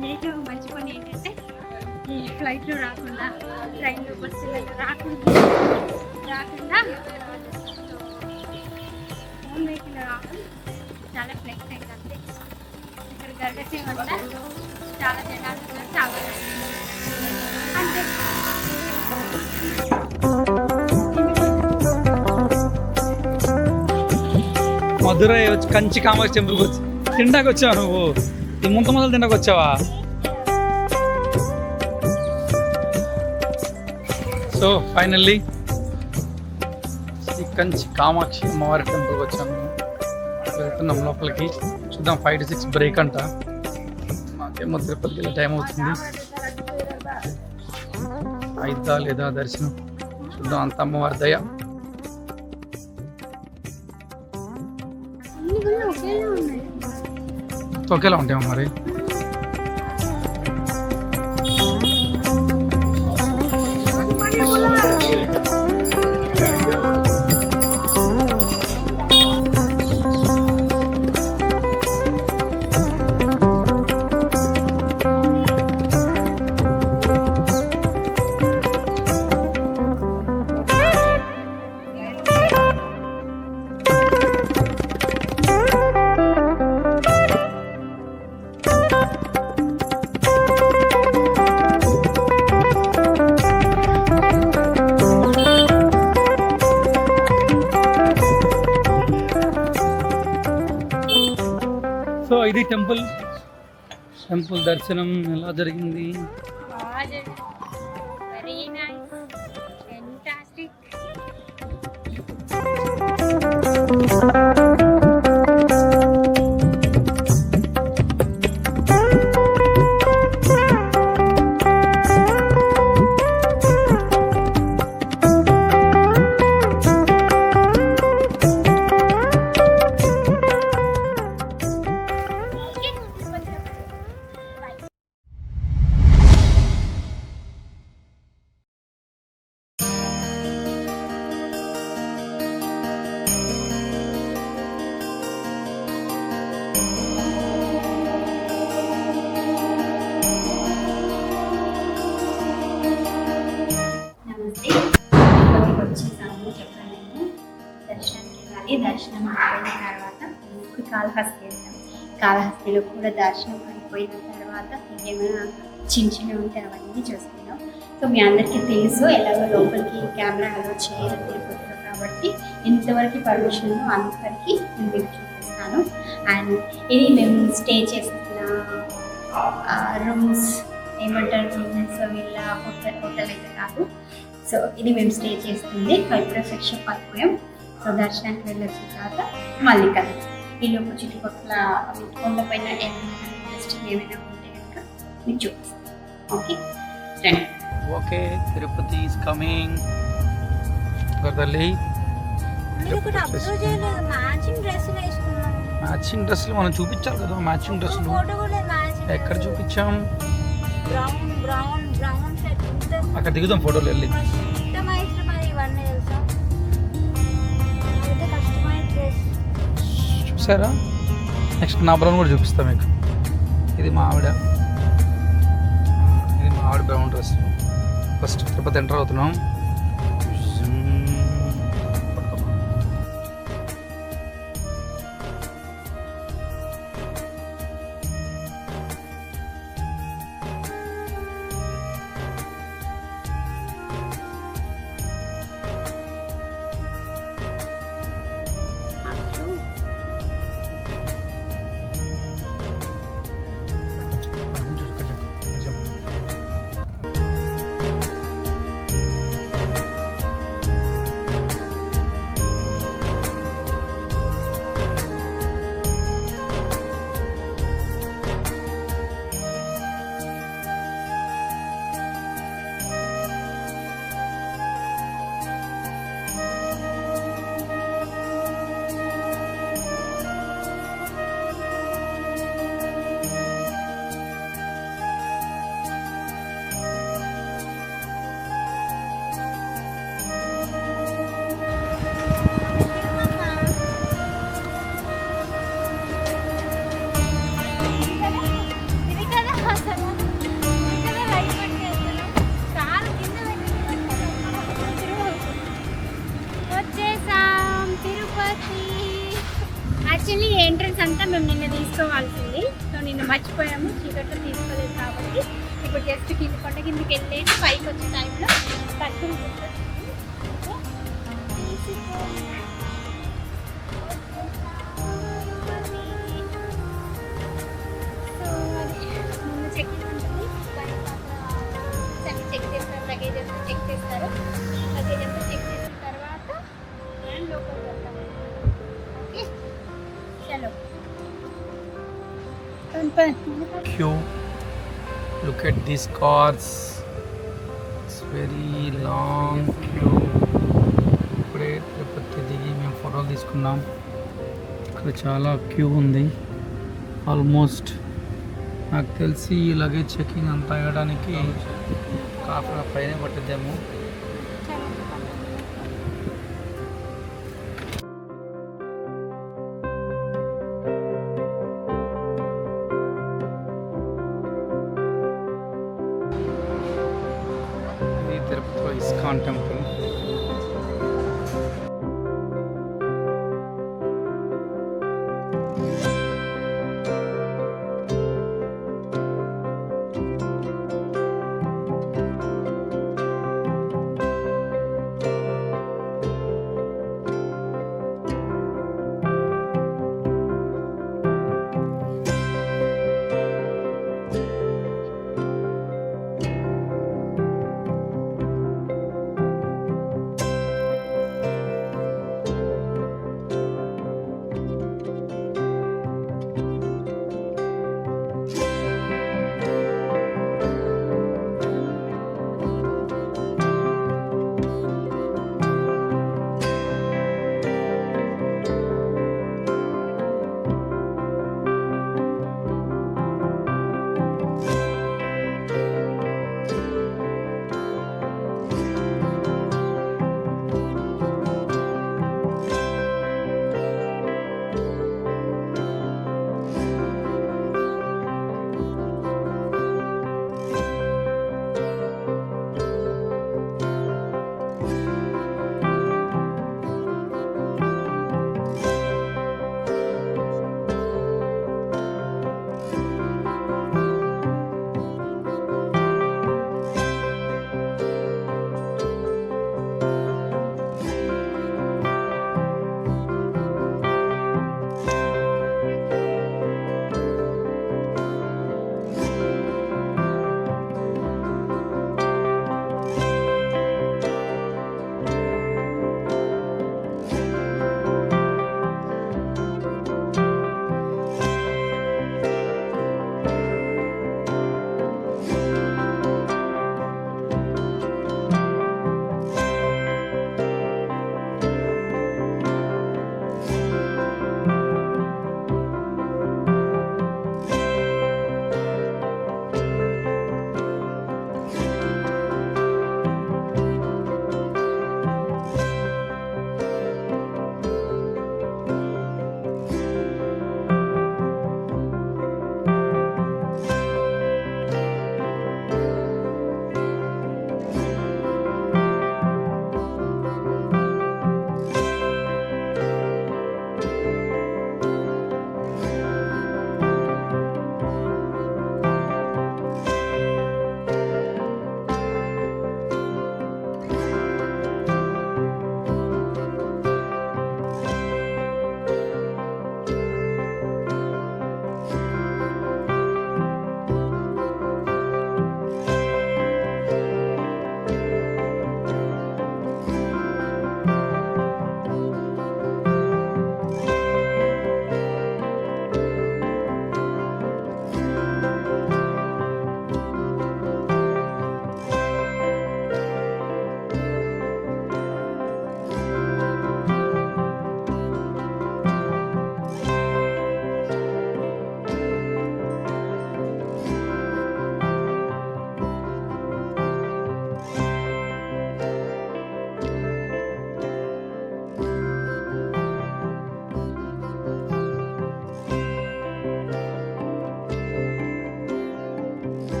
నేనైతే మంచి పని ఏంటంటే ఈ ఫ్లైట్లో రాకుండా ట్రైన్లో బస్సులలో రాకుండా ఓన్ వెహికల్ రావడం చాలా ఫ్లెక్స్ అయింది అంతే. ఇక్కడ గర్భసే వల్ల చాలా జనాలు ఉన్నారు, చాలా అంతే. మధురై వచ్చి కంచి కామాక్షి టెంపుల్కి వచ్చి తింటాకి వచ్చావా నువ్వు? ఈ ముంత మొదలు తింటాకి వచ్చావా? సో ఫైనల్లీ ఈ కంచి కామాక్షి అమ్మవారి టెంపుల్కి వచ్చాము. వెళ్తున్నాం లోపలికి. చూద్దాం 5 to 6 బ్రేక్ అంట. మాకేమో తిరుపతికి వెళ్ళే టైం అవుతుంది. అయిద్దా లేదా దర్శనం చూద్దాం. అంత అమ్మవారి దయ. ఒకేలా ఉంటాయో మరి. సో ఇది టెంపుల్ దర్శనం ఎలా జరిగింది? Very nice, fantastic. వెళ్ళాలి. దర్శనం అయిపోయిన తర్వాత కాళహస్తి వెళ్తాం. కాళహస్తిలో కూడా దర్శనం అయిపోయిన తర్వాత ఇంకేమైనా చిన్నవి ఉంటే అవన్నీ చూసుకుందాం. సో మీ అందరికీ తెలుసు ఎలాగో లోపలికి కెమెరా అలో చేయరు తిరుపతిలో, కాబట్టి ఇంతవరకు పర్మిషన్ అందరికీ నేను మీకు చూపిస్తాను. అండ్ ఇది మేము స్టే చేస్తున్న రూమ్స్ ఏమంటారు, రూమ్స్ వీళ్ళ హోటల్ అయితే కాదు. సో ఇది మేము స్టే చేస్తుంది. ఇప్పుడే ఫ్రెష్ అప్ అయిపోయాం. సో దర్శనానికి వెళ్ళొచ్చిన తర్వాత మళ్ళీ కలుద్దాం. ఈ లోపు చుట్టుపక్కల కొండపైన ఏమైనా ఇంట్రెస్టింగ్ ఏమైనా ఉంటే కనుక మీకు చూపిస్తాను. ఓకే రండి. Okay, Tirupati is coming. తల్లి మ్యాచింగ్ డ్రెస్సులు వేసుకున్నాం. మ్యాచింగ్ డ్రెస్సులు మనం చూపించాలి కదా. మ్యాచింగ్ డ్రెస్సులు ఎక్కడ చూపించాం? బ్రౌన్ బ్రౌన్ బ్రౌన్ షర్ట్ అక్కడ దిగుదాం ఫోటోలు వెళ్ళి. కస్టమైజ్డ్ ఇవన్నీ తెలుసా? అయితే కస్టమైజ్ డ్రెస్ చూసారా? నెక్స్ట్ నా బ్రౌన్ కూడా చూపిస్తాం మీకు. ఇది మా ఆవిడ brown dress. First Tirupati enter అవుతున్నాం. యాక్చువల్లీ ఎంట్రన్స్ అంతా మేము నిన్న తీసుకోవాల్సింది. సో నిన్న మర్చిపోయాము, చీకట్లో తీసుకోలేదు కాబట్టి ఇప్పుడు జస్ట్ కొండ కిందకి వెళ్ళేసి పైకి వచ్చే టైంలో కట్టుకుని ముందు చెక్ ఉంటుంది. చెక్ చేస్తారు, లగేజ్ అంతా చెక్ చేస్తారు. లగేజ్ అంతా చెక్ చేసిన తర్వాత లోపలికి వెళ్తాము. ఓకే చలో. Queue. Look at these cars. It's very long queue. ఇప్పుడే తిరుపతి దిగి మేము ఫోటోలు తీసుకున్నాం. ఇక్కడ చాలా క్యూ ఉంది. ఆల్మోస్ట్ నాకు తెలిసి లగేజ్ చెకింగ్ అంతా అయ్యడానికి హాఫ్ అన్ అవర్ పైన పట్టిద్దాము. ఇది తిరుపతిలో ఇస్కాన్ టెంపుల్.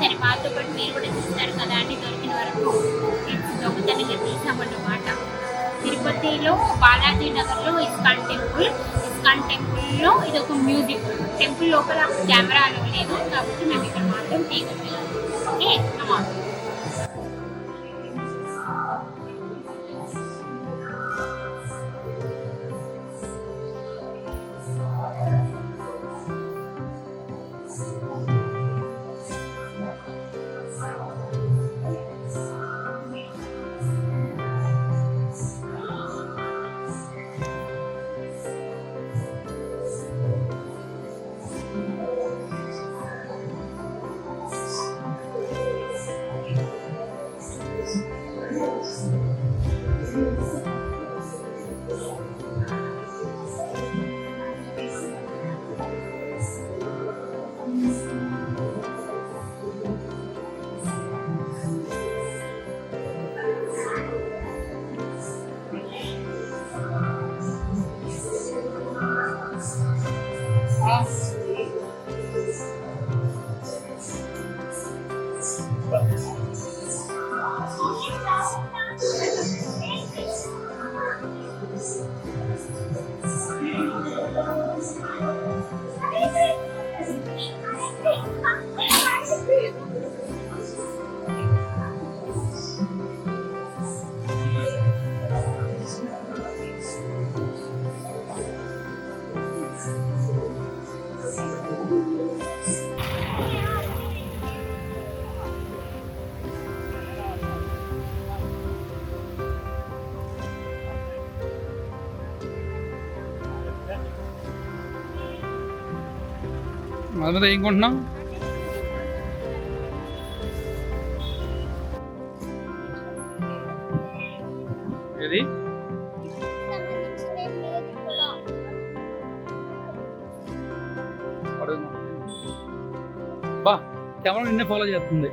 సరే మాతో పాటు మీరు కూడా చూస్తారు కదా అని దొరికిన వరకు దొంగతనంగా తీసామన్నమాట. తిరుపతిలో బాలాజీ నగర్లో ఇస్కాన్ టెంపుల్లో ఇది ఒక మ్యూజియం. టెంపుల్ లోపల కెమెరాలు లేదు కాబట్టి మేము ఇక్కడ మాత్రం తీయగలిగాం. ఓకే అమ్మా. అది మీద ఏం కొంటున్నాం? ఏది బా కెమెరా నిన్నే ఫాలో చేస్తుంది.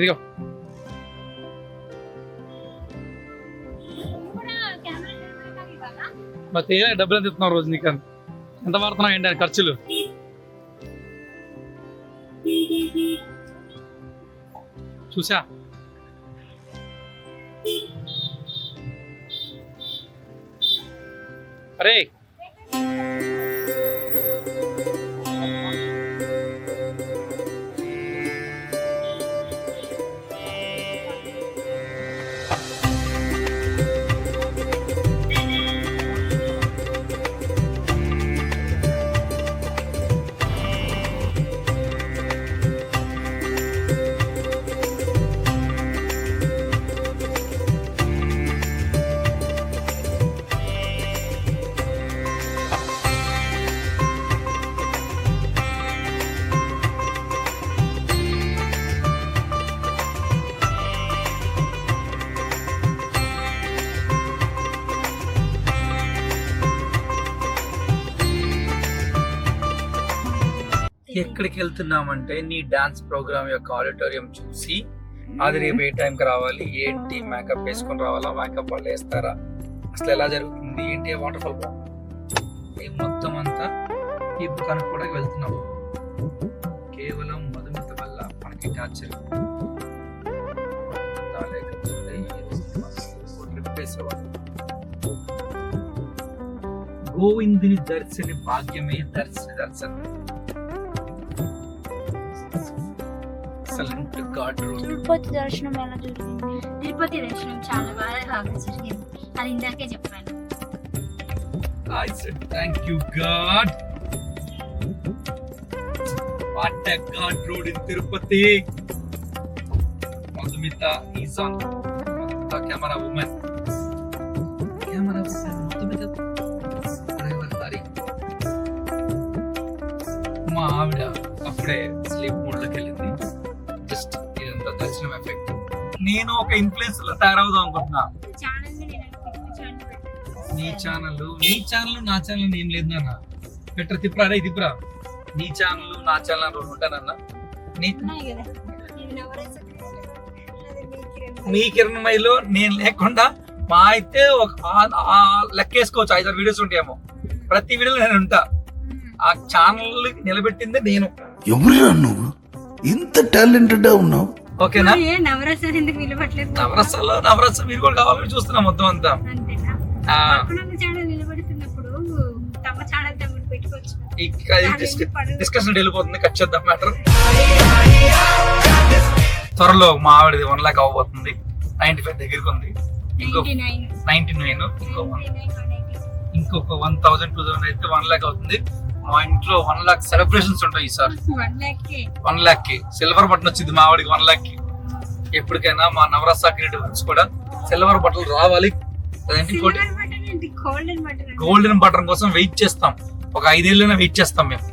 ఇదిగో మరి తేలే డబ్బులు ఎంత ఇస్తున్నావు రోజు నీకు? ఎంత పడుతున్నావు ఏంటి అని ఖర్చులు? చూసా అరే ఎక్కడికి వెళ్తున్నామంటే నీ డాన్స్ ప్రోగ్రామ్ యొక్క ఆడిటోరియం చూసి అది రేపు ఏ టైంకి రావాలి, ఏంటి మేకప్ వేసుకొని రావాలా, మేకప్ వాళ్ళు వేస్తారా, అసలు ఎలా జరుగుతుంది ఏంటి, వాటర్ ఫాల్ మొత్తం అంతా ఈ కనుక్కోవడానికి వెళ్తున్నాం. కేవలం మధుమిత వల్ల మనకి టార్చర్. గోవిందుని దర్శని భాగ్యమే దర్శనం. తిరుపతి దర్శనం ఎలా జరిగింది? తిరుపతి దర్శనం చాలా బాగా జరిగింది. అది ఇందాకే చెప్పాను. I said thank you God. What a God road in Tirupati. Madhumita is on the camera woman. Madhumita. మా ఆవిడ అప్పుడే స్లీప్ మోడ్ లోకి వెళ్ళింది. జస్ట్ ఇదంతా వచ్చిన ఎఫెక్ట్. నేను ఒక ఇన్ఫ్లుయెన్సర్ తయారవుదాం అనుకుంటున్నా. ఛానల్ నేను పిలిపించాను నీ ఛానల్ నా ఛానల్ ఏం లేదు నాన్న. బెటర్ తిప్పురా రే తిప్పురా. నీ ఛానల్ నా ఛానల్ అని ఉంటానన్నా. మీ కిరణమయ్యలో నేను లేకుండా మా అయితే లెక్కేసుకోవచ్చు 5-6 వీడియోస్ ఉంటాయేమో. ప్రతి వీడియోలో నేను ఉంటా. ఆ ఛానల్ నిలబెట్టింది నేను. ఎవరురా నువ్వు ఇంత టాలెంటెడ్ ఉన్నావు? ఓకేనా? నవరసాలు ఎందుకు నిలబడలేదు? నవరస మీరు కూడా కావాలని చూస్తున్నా మొత్తం అంతా. ఛానల్ నిలబడుతున్నప్పుడు తమ ఛానల్ తమ్ముడు పెట్టుకోవచ్చు. డిస్కషన్ వెళ్ళిపోతుంది. కట్ చేద్దాం మ్యాటర్. త్వరలో మా ఆవిడది 1 lakh అవ్వబోతుంది. 95 దగ్గరికి ఉంది. ఇంకో 99 ఇంకొక 1000-2000 అయితే 1 lakh అవుతుంది. మా ఇంట్లో 1 lakh సెలబ్రేషన్స్ ఉంటాయి ఈసారి. 1 lakh కి సిల్వర్ బటన్ వచ్చింది మా ఆవిడకి 1 lakh కి. ఎప్పటికైనా మా నవరస క్రియేటివ్స్ కూడా సిల్వర్ బటన్ రావాలి. గోల్డెన్ బటన్ కోసం వెయిట్ చేస్తాం. ఒక 5 ఏళ్ళైనా వెయిట్ చేస్తాం మేము.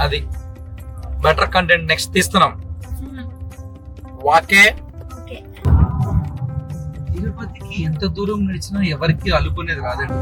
అది బెటర్ కంటెంట్ నెక్స్ట్ తీస్తున్నాం. వాకే తిరుపతికి ఎంత దూరం నడిచినా ఎవరికి అలుపునేది రాదండి.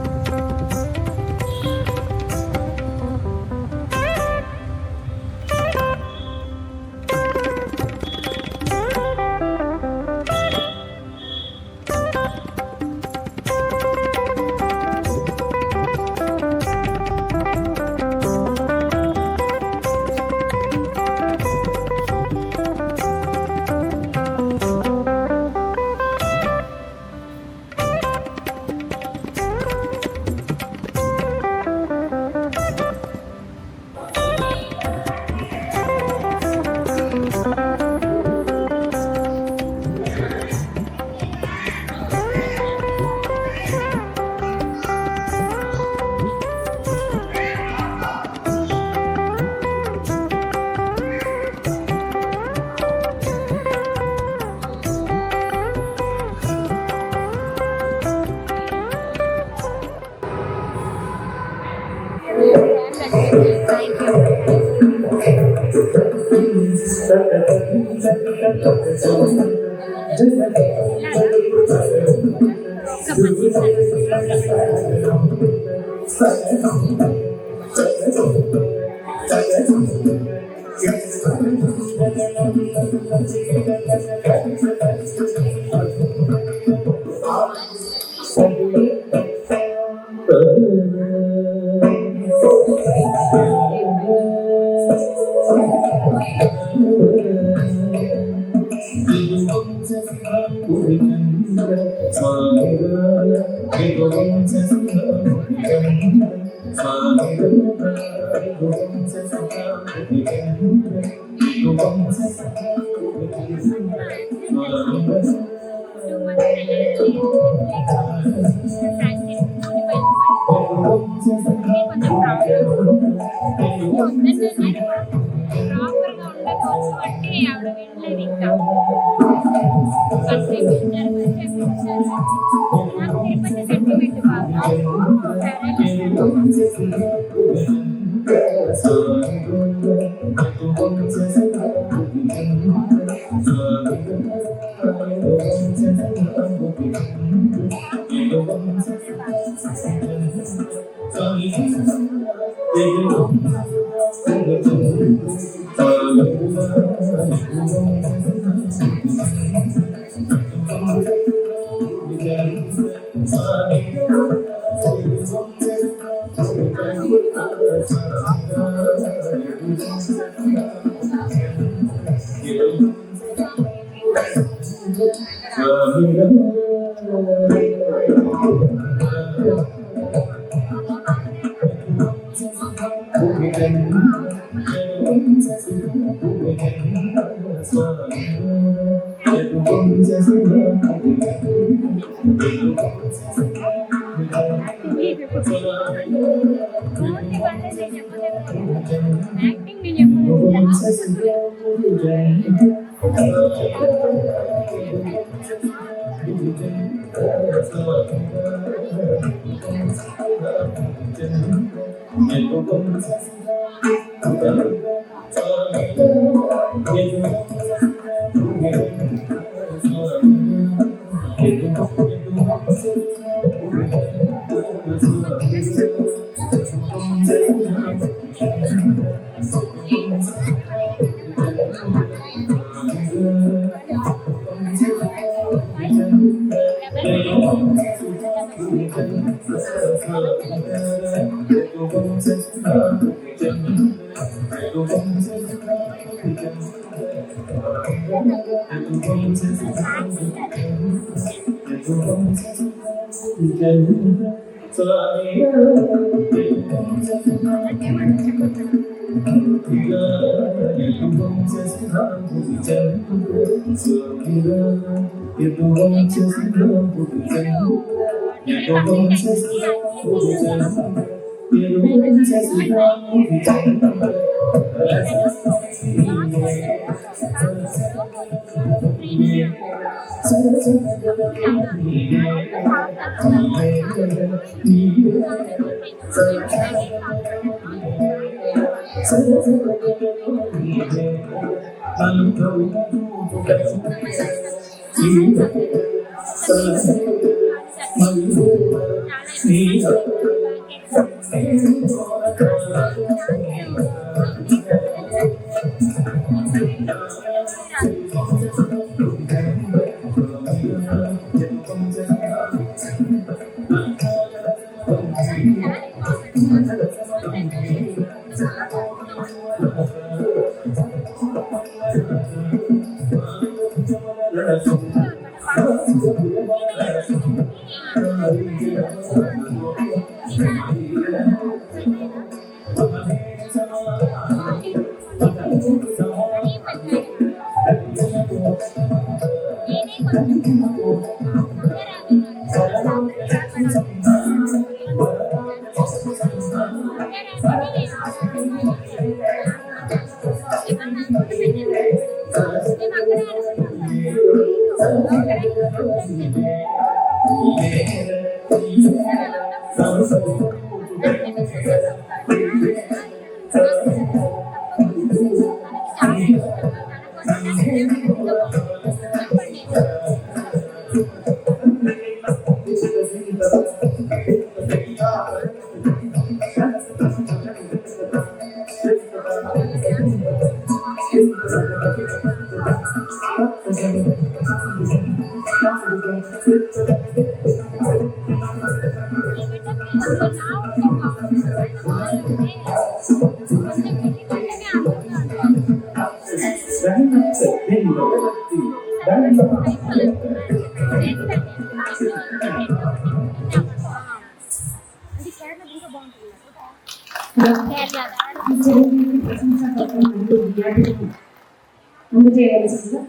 ముందు చేయవలసిందిగా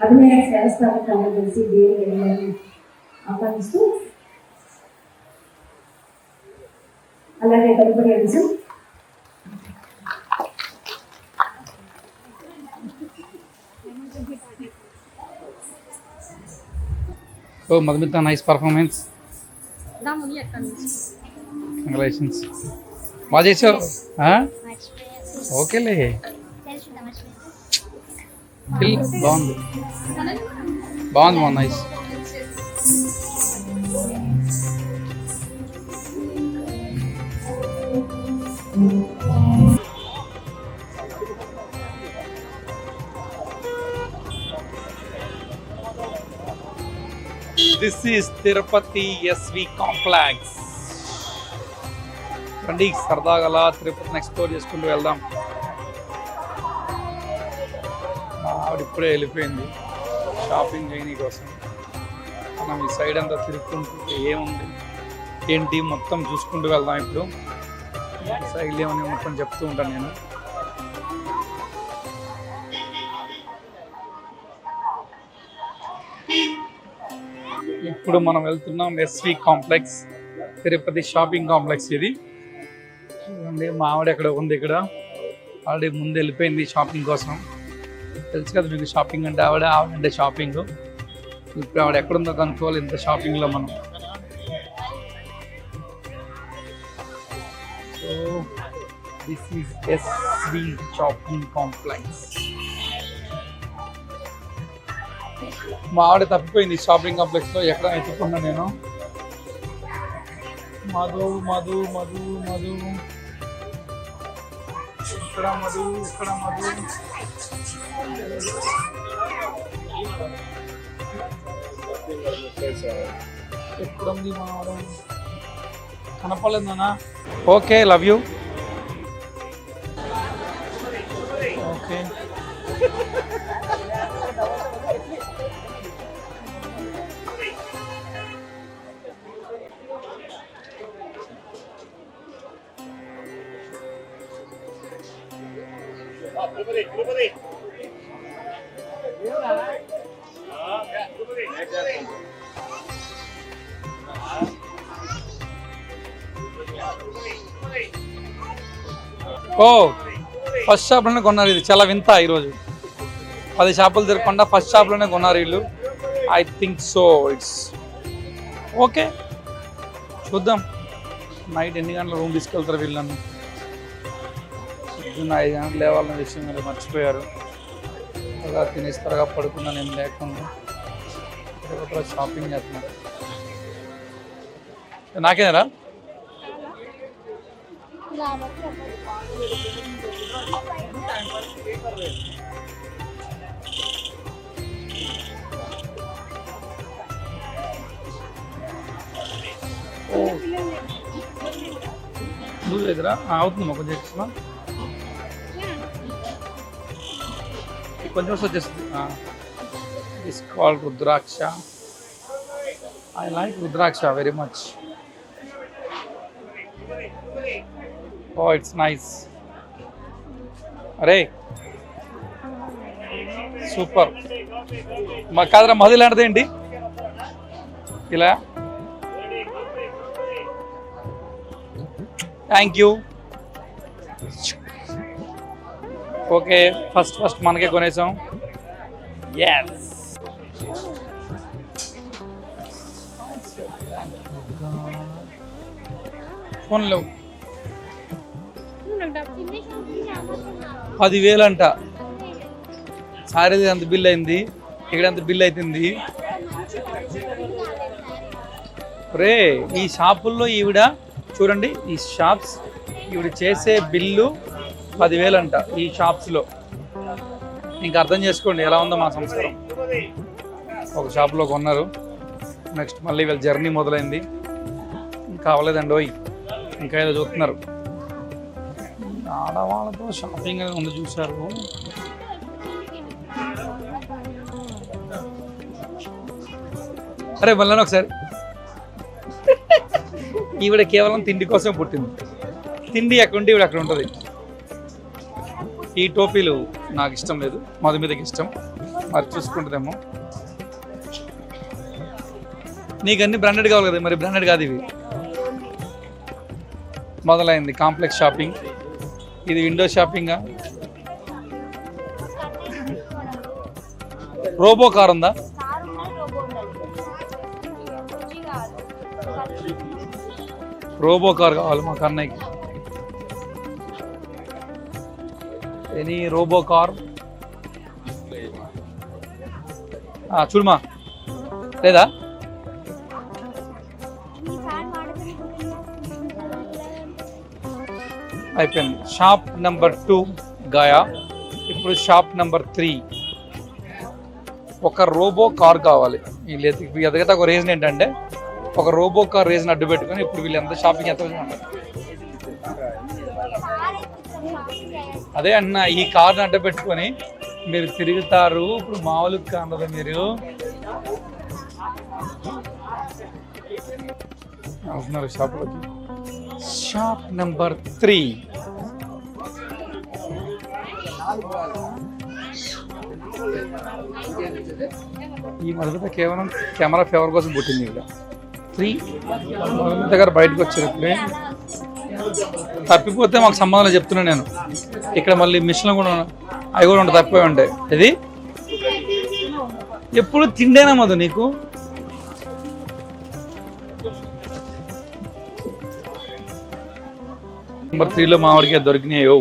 అభినయ వ్యవస్థాపక కార్యదర్శి దేవి ఆహ్వానిస్తూ, అలాగే తదుపరి అంశం so Madhumitha nice performance, congratulations, బాగా చేసావు. ఓకేలే, బాగుంది బాగుంది బాగుంది, nice. This is Tirupati SV complex. రండి సరదాగా అలా తిరుపతిని ఎక్స్ప్లోర్ చేసుకుంటూ వెళ్దాం. ఆవిడ ఇప్పుడే వెళ్ళిపోయింది షాపింగ్ చేయని కోసం. మనం ఈ సైడ్ అంతా తిరుగుకుంటూ ఏముంది ఏంటి మొత్తం చూసుకుంటూ వెళ్దాం. ఇప్పుడు సైడ్ ఏమని మొత్తం చెప్తూ ఉంటాను నేను. ఇప్పుడు మనం వెళ్తున్నాం SV complex, Tirupati shopping complex. ఇది చూడండి, మా ఆవిడ ఎక్కడ ఉంది, ఇక్కడ ఆల్రెడీ ముందు వెళ్ళిపోయింది షాపింగ్ కోసం. తెలుసు కదా మీకు షాపింగ్ అంటే ఆవిడంటే షాపింగ్. ఇప్పుడు ఆవిడ ఎక్కడుందో కనుక్కోవాలి ఇంత షాపింగ్లో మనం. So this is SV shopping complex. మా ఆవిడ తప్పిపోయింది షాపింగ్ కాంప్లెక్స్లో, ఎక్కడ ఎత్తుకున్నా నేను. మధు మధు మధు మధు ఇక్కడ మధు, ఇక్కడ మధు. ఎక్కడుంది మా ఆవిడ? కనపడలేదన్నా. Okay, love you. ఓకే, ఓ ఫస్ట్ షాప్లోనే కొన్నారు. ఇది చాలా వింత. ఈరోజు 10 షాపులు తిరగకుండా ఫస్ట్ షాప్లోనే కొన్నారు వీళ్ళు. I think so. It's okay, చూద్దాం నైట్ ఎన్ని గంటల రూమ్ తీసుకెళ్తారు వీళ్ళని. పొద్దున్న 5 గంటలు లేవాలన్న విషయం మీరు మర్చిపోయారు. త్వరగా తినేసి త్వరగా పడుకున్నా నేను లేకుండా షాపింగ్ చేస్తున్నారు. నాకేనరా నువ్వు దగ్గర అవుతుంది మొక్క చేస్తున్నా కొంచెం వచ్చేస్తుంది. It's called rudraksha. I like rudraksha very much. Oh it's nice. అరే సూపర్. మా కాదరా మది లాంటిదేంటి ఇలా. Thank you. ఓకే, ఫస్ట్ మనకే కొనేసాం. ఎస్, ఫోన్లో 10,000 అంట. సారీ అంత బిల్ అయింది, ఇక్కడ అంత బిల్ అవుతుంది. రే ఈ షాపుల్లో ఈవిడ చూడండి, ఈ షాప్స్ ఈవిడ చేసే బిల్లు 10,000 అంట ఈ షాప్స్లో. ఇంకా అర్థం చేసుకోండి ఎలా ఉందో మా సంస్కారం. ఒక షాప్లో కొన్నారు, నెక్స్ట్ మళ్ళీ వీళ్ళ జర్నీ మొదలైంది. ఇంకా అవ్వలేదండి ఓయ్, ఇంకా ఏదో చూస్తున్నారు. ఆడవాళ్ళతో షాపింగ్ అనేది ఉంది చూశారు. అరే మళ్ళీ ఒకసారి, ఈవిడ కేవలం తిండి కోసం పుట్టింది. తిండి ఎక్కడుంటే ఈవిడ అక్కడ ఉంటుంది. ఈ టోపీలు నాకు ఇష్టం లేదు, మధు మీదకి ఇష్టం, మరి చూసుకుంటుందేమో. నీకు అన్ని బ్రాండెడ్ కావాలి కదా, మరి బ్రాండెడ్ కాదు ఇవి. మొదలైంది కాంప్లెక్స్ షాపింగ్. ఇది విండో షాపింగా? రోబో కార్ ఉందా? రోబో కార్ కావాలి మా కన్నయ్యకి. ఎనీ రోబో కార్ చూడమా, లేదా? అయిపోయింది. Shop number 2 గాయా. ఇప్పుడు షాప్ నెంబర్ 3. ఒక రోబో కార్ కావాలి. వీళ్ళు ఎదగతా ఒక రీజన్ ఏంటంటే, ఒక రోబో కార్ రీజన్ అడ్డు పెట్టుకొని ఇప్పుడు వీళ్ళు ఎంత షాపింగ్ ఎంత అదే అన్న, ఈ కార్ని అడ్డు పెట్టుకొని మీరు తిరుగుతారు. ఇప్పుడు మామూలు కాదు మీరు వస్తున్నారు షాప్లోకి. Shop number 3. ఈ మధుమిత కేవలం కెమెరా ఫేవర్ కోసం పుట్టింది. ఇక్కడ 3 మధుమిత గారు బయటకు వచ్చారు. ఇప్పుడే తప్పిపోతే మాకు సంబంధం చెప్తున్నాను నేను. ఇక్కడ మళ్ళీ మిషన్లు కూడా అవి కూడా ఉంటాయి, తప్పిపోయి ఉంటాయి. ఇది ఎప్పుడు తిండేనా మధు నీకు? నెంబర్ 3లో మామిడికాయ దొరికినాయో.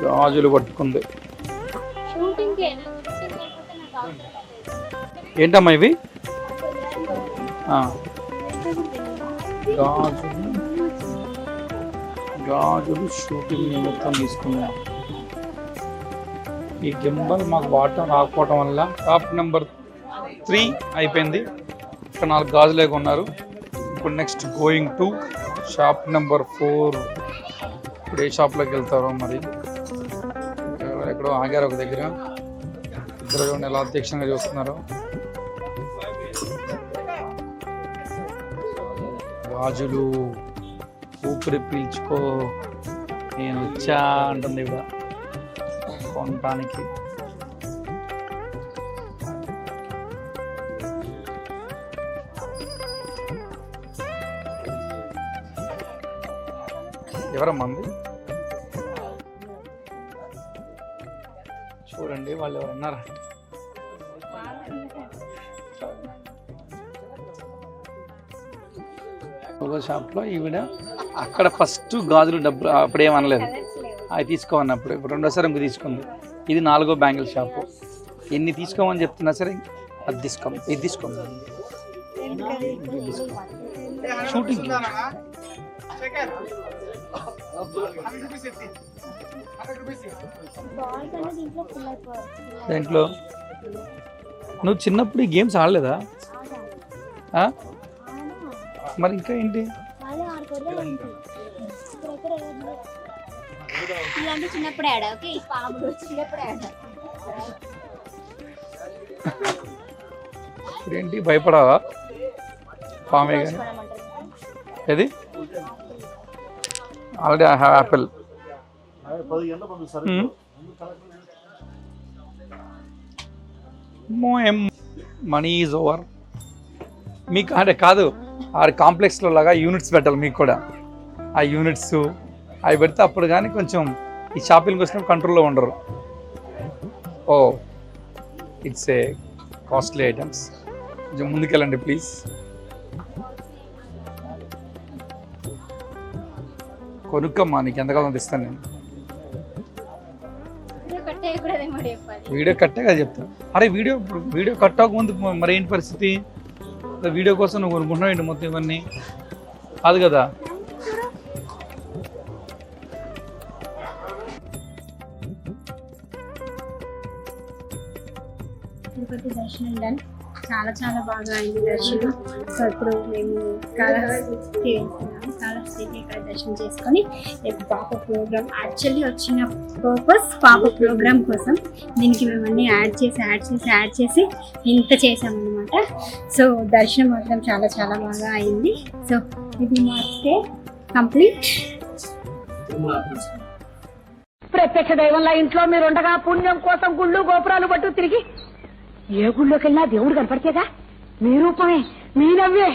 గాజులు పట్టుకుంది. ఏంటమ్మా ఇవి? గాజులు షూటింగ్ నిమిత్తం తీసుకున్నాం. ఈ గింబల్ మాకు వాడటం రాకపోవటం వల్ల షాప్ నెంబర్ 3 అయిపోయింది. ఇక్కడ 4 గాజులే కొన్నారు. ఇప్పుడు next going to shop number 4. ఇప్పుడు ఏ షాప్లోకి వెళ్తారో మరి. ఎక్కడో ఆగారు ఒక దగ్గర. ఇద్దరు చూడండి ఎలా అధ్యక్షంగా చూస్తున్నారు. గాజులు ఊపిరి పీల్చుకో నేను వచ్చా అంటుంది ఇవిడ కొనటానికి. ఎవరమ్మా అంది? చూడండి వాళ్ళు ఎవరున్నారా. ఒక షాప్లో ఈవిడ అక్కడ ఫస్ట్ గాజులు డబ్బులు అప్పుడేం అనలేదు, అవి తీసుకోమన్నప్పుడు. ఇప్పుడు రెండోసారి ఇంక తీసుకుంది. ఇది 4వ బ్యాంగిల్ షాపు. ఎన్ని తీసుకోమని చెప్తున్నా సరే అది తీసుకోము, ఇది తీసుకోము. షూటింగ్ దాంట్లో నువ్వు చిన్నప్పుడు ఈ గేమ్స్ ఆడలేదా? మరి ఇంకా ఏంటి? చిన్నప్పుడు ఆడా. ఓకే, చిన్నప్పుడు ఆడా. ఇప్పుడేంటి భయపడావా? పామే కానీ ఏది already I have Apple. Money is over. మీకు అంటే కాదు, ఆ కాంప్లెక్స్లో లాగా యూనిట్స్ పెట్టాలి మీకు కూడా. ఆ యూనిట్స్ అవి పెడితే అప్పుడు కానీ కొంచెం ఈ షాపింగ్కి వచ్చినప్పుడు కంట్రోల్లో ఉండరు. Oh it's a costly items. కొంచెం ముందుకెళ్ళండి ప్లీజ్. కొనుక్కమ్మా, నీకు ఎంతకాలం ఇస్తాను నేను. వీడియో కట్టే కదా చెప్తాను. అరే వీడియో కట్ అవ్వకముందు మరి ఏంటి పరిస్థితి? వీడియో కోసం నువ్వు కొనుక్కుంటున్నావు ఏంటి మొత్తం ఇవన్నీ? కాదు కదా. తిరుపతి దర్శనం డన్. చాలా చాలా బాగా అయింది దర్శనం. సో ఇప్పుడు మేము కాళహస్తి వెళ్తున్నాము. కాళహస్తికి ఇక్కడ దర్శనం చేసుకొని రేపు పాప ప్రోగ్రామ్. యాక్చువల్లీ వచ్చిన పర్పస్ పాప ప్రోగ్రామ్ కోసం. దీనికి మేము అన్నీ యాడ్ చేసి ఇంత చేసామన్నమాట. సో దర్శనం మాత్రం చాలా చాలా బాగా అయింది. సో ఇది మా స్టే కంప్లీట్. ప్రత్యక్ష దైవంలా ఇంట్లో మీరుండగా పుణ్యం కోసం గుళ్ళు గోపురాలు పట్టు తిరిగి ఏ గుళ్ళోకి వెళ్ళినా దేవుడు కనపడితేగా మీ రూపమే, మీ నవ్వే.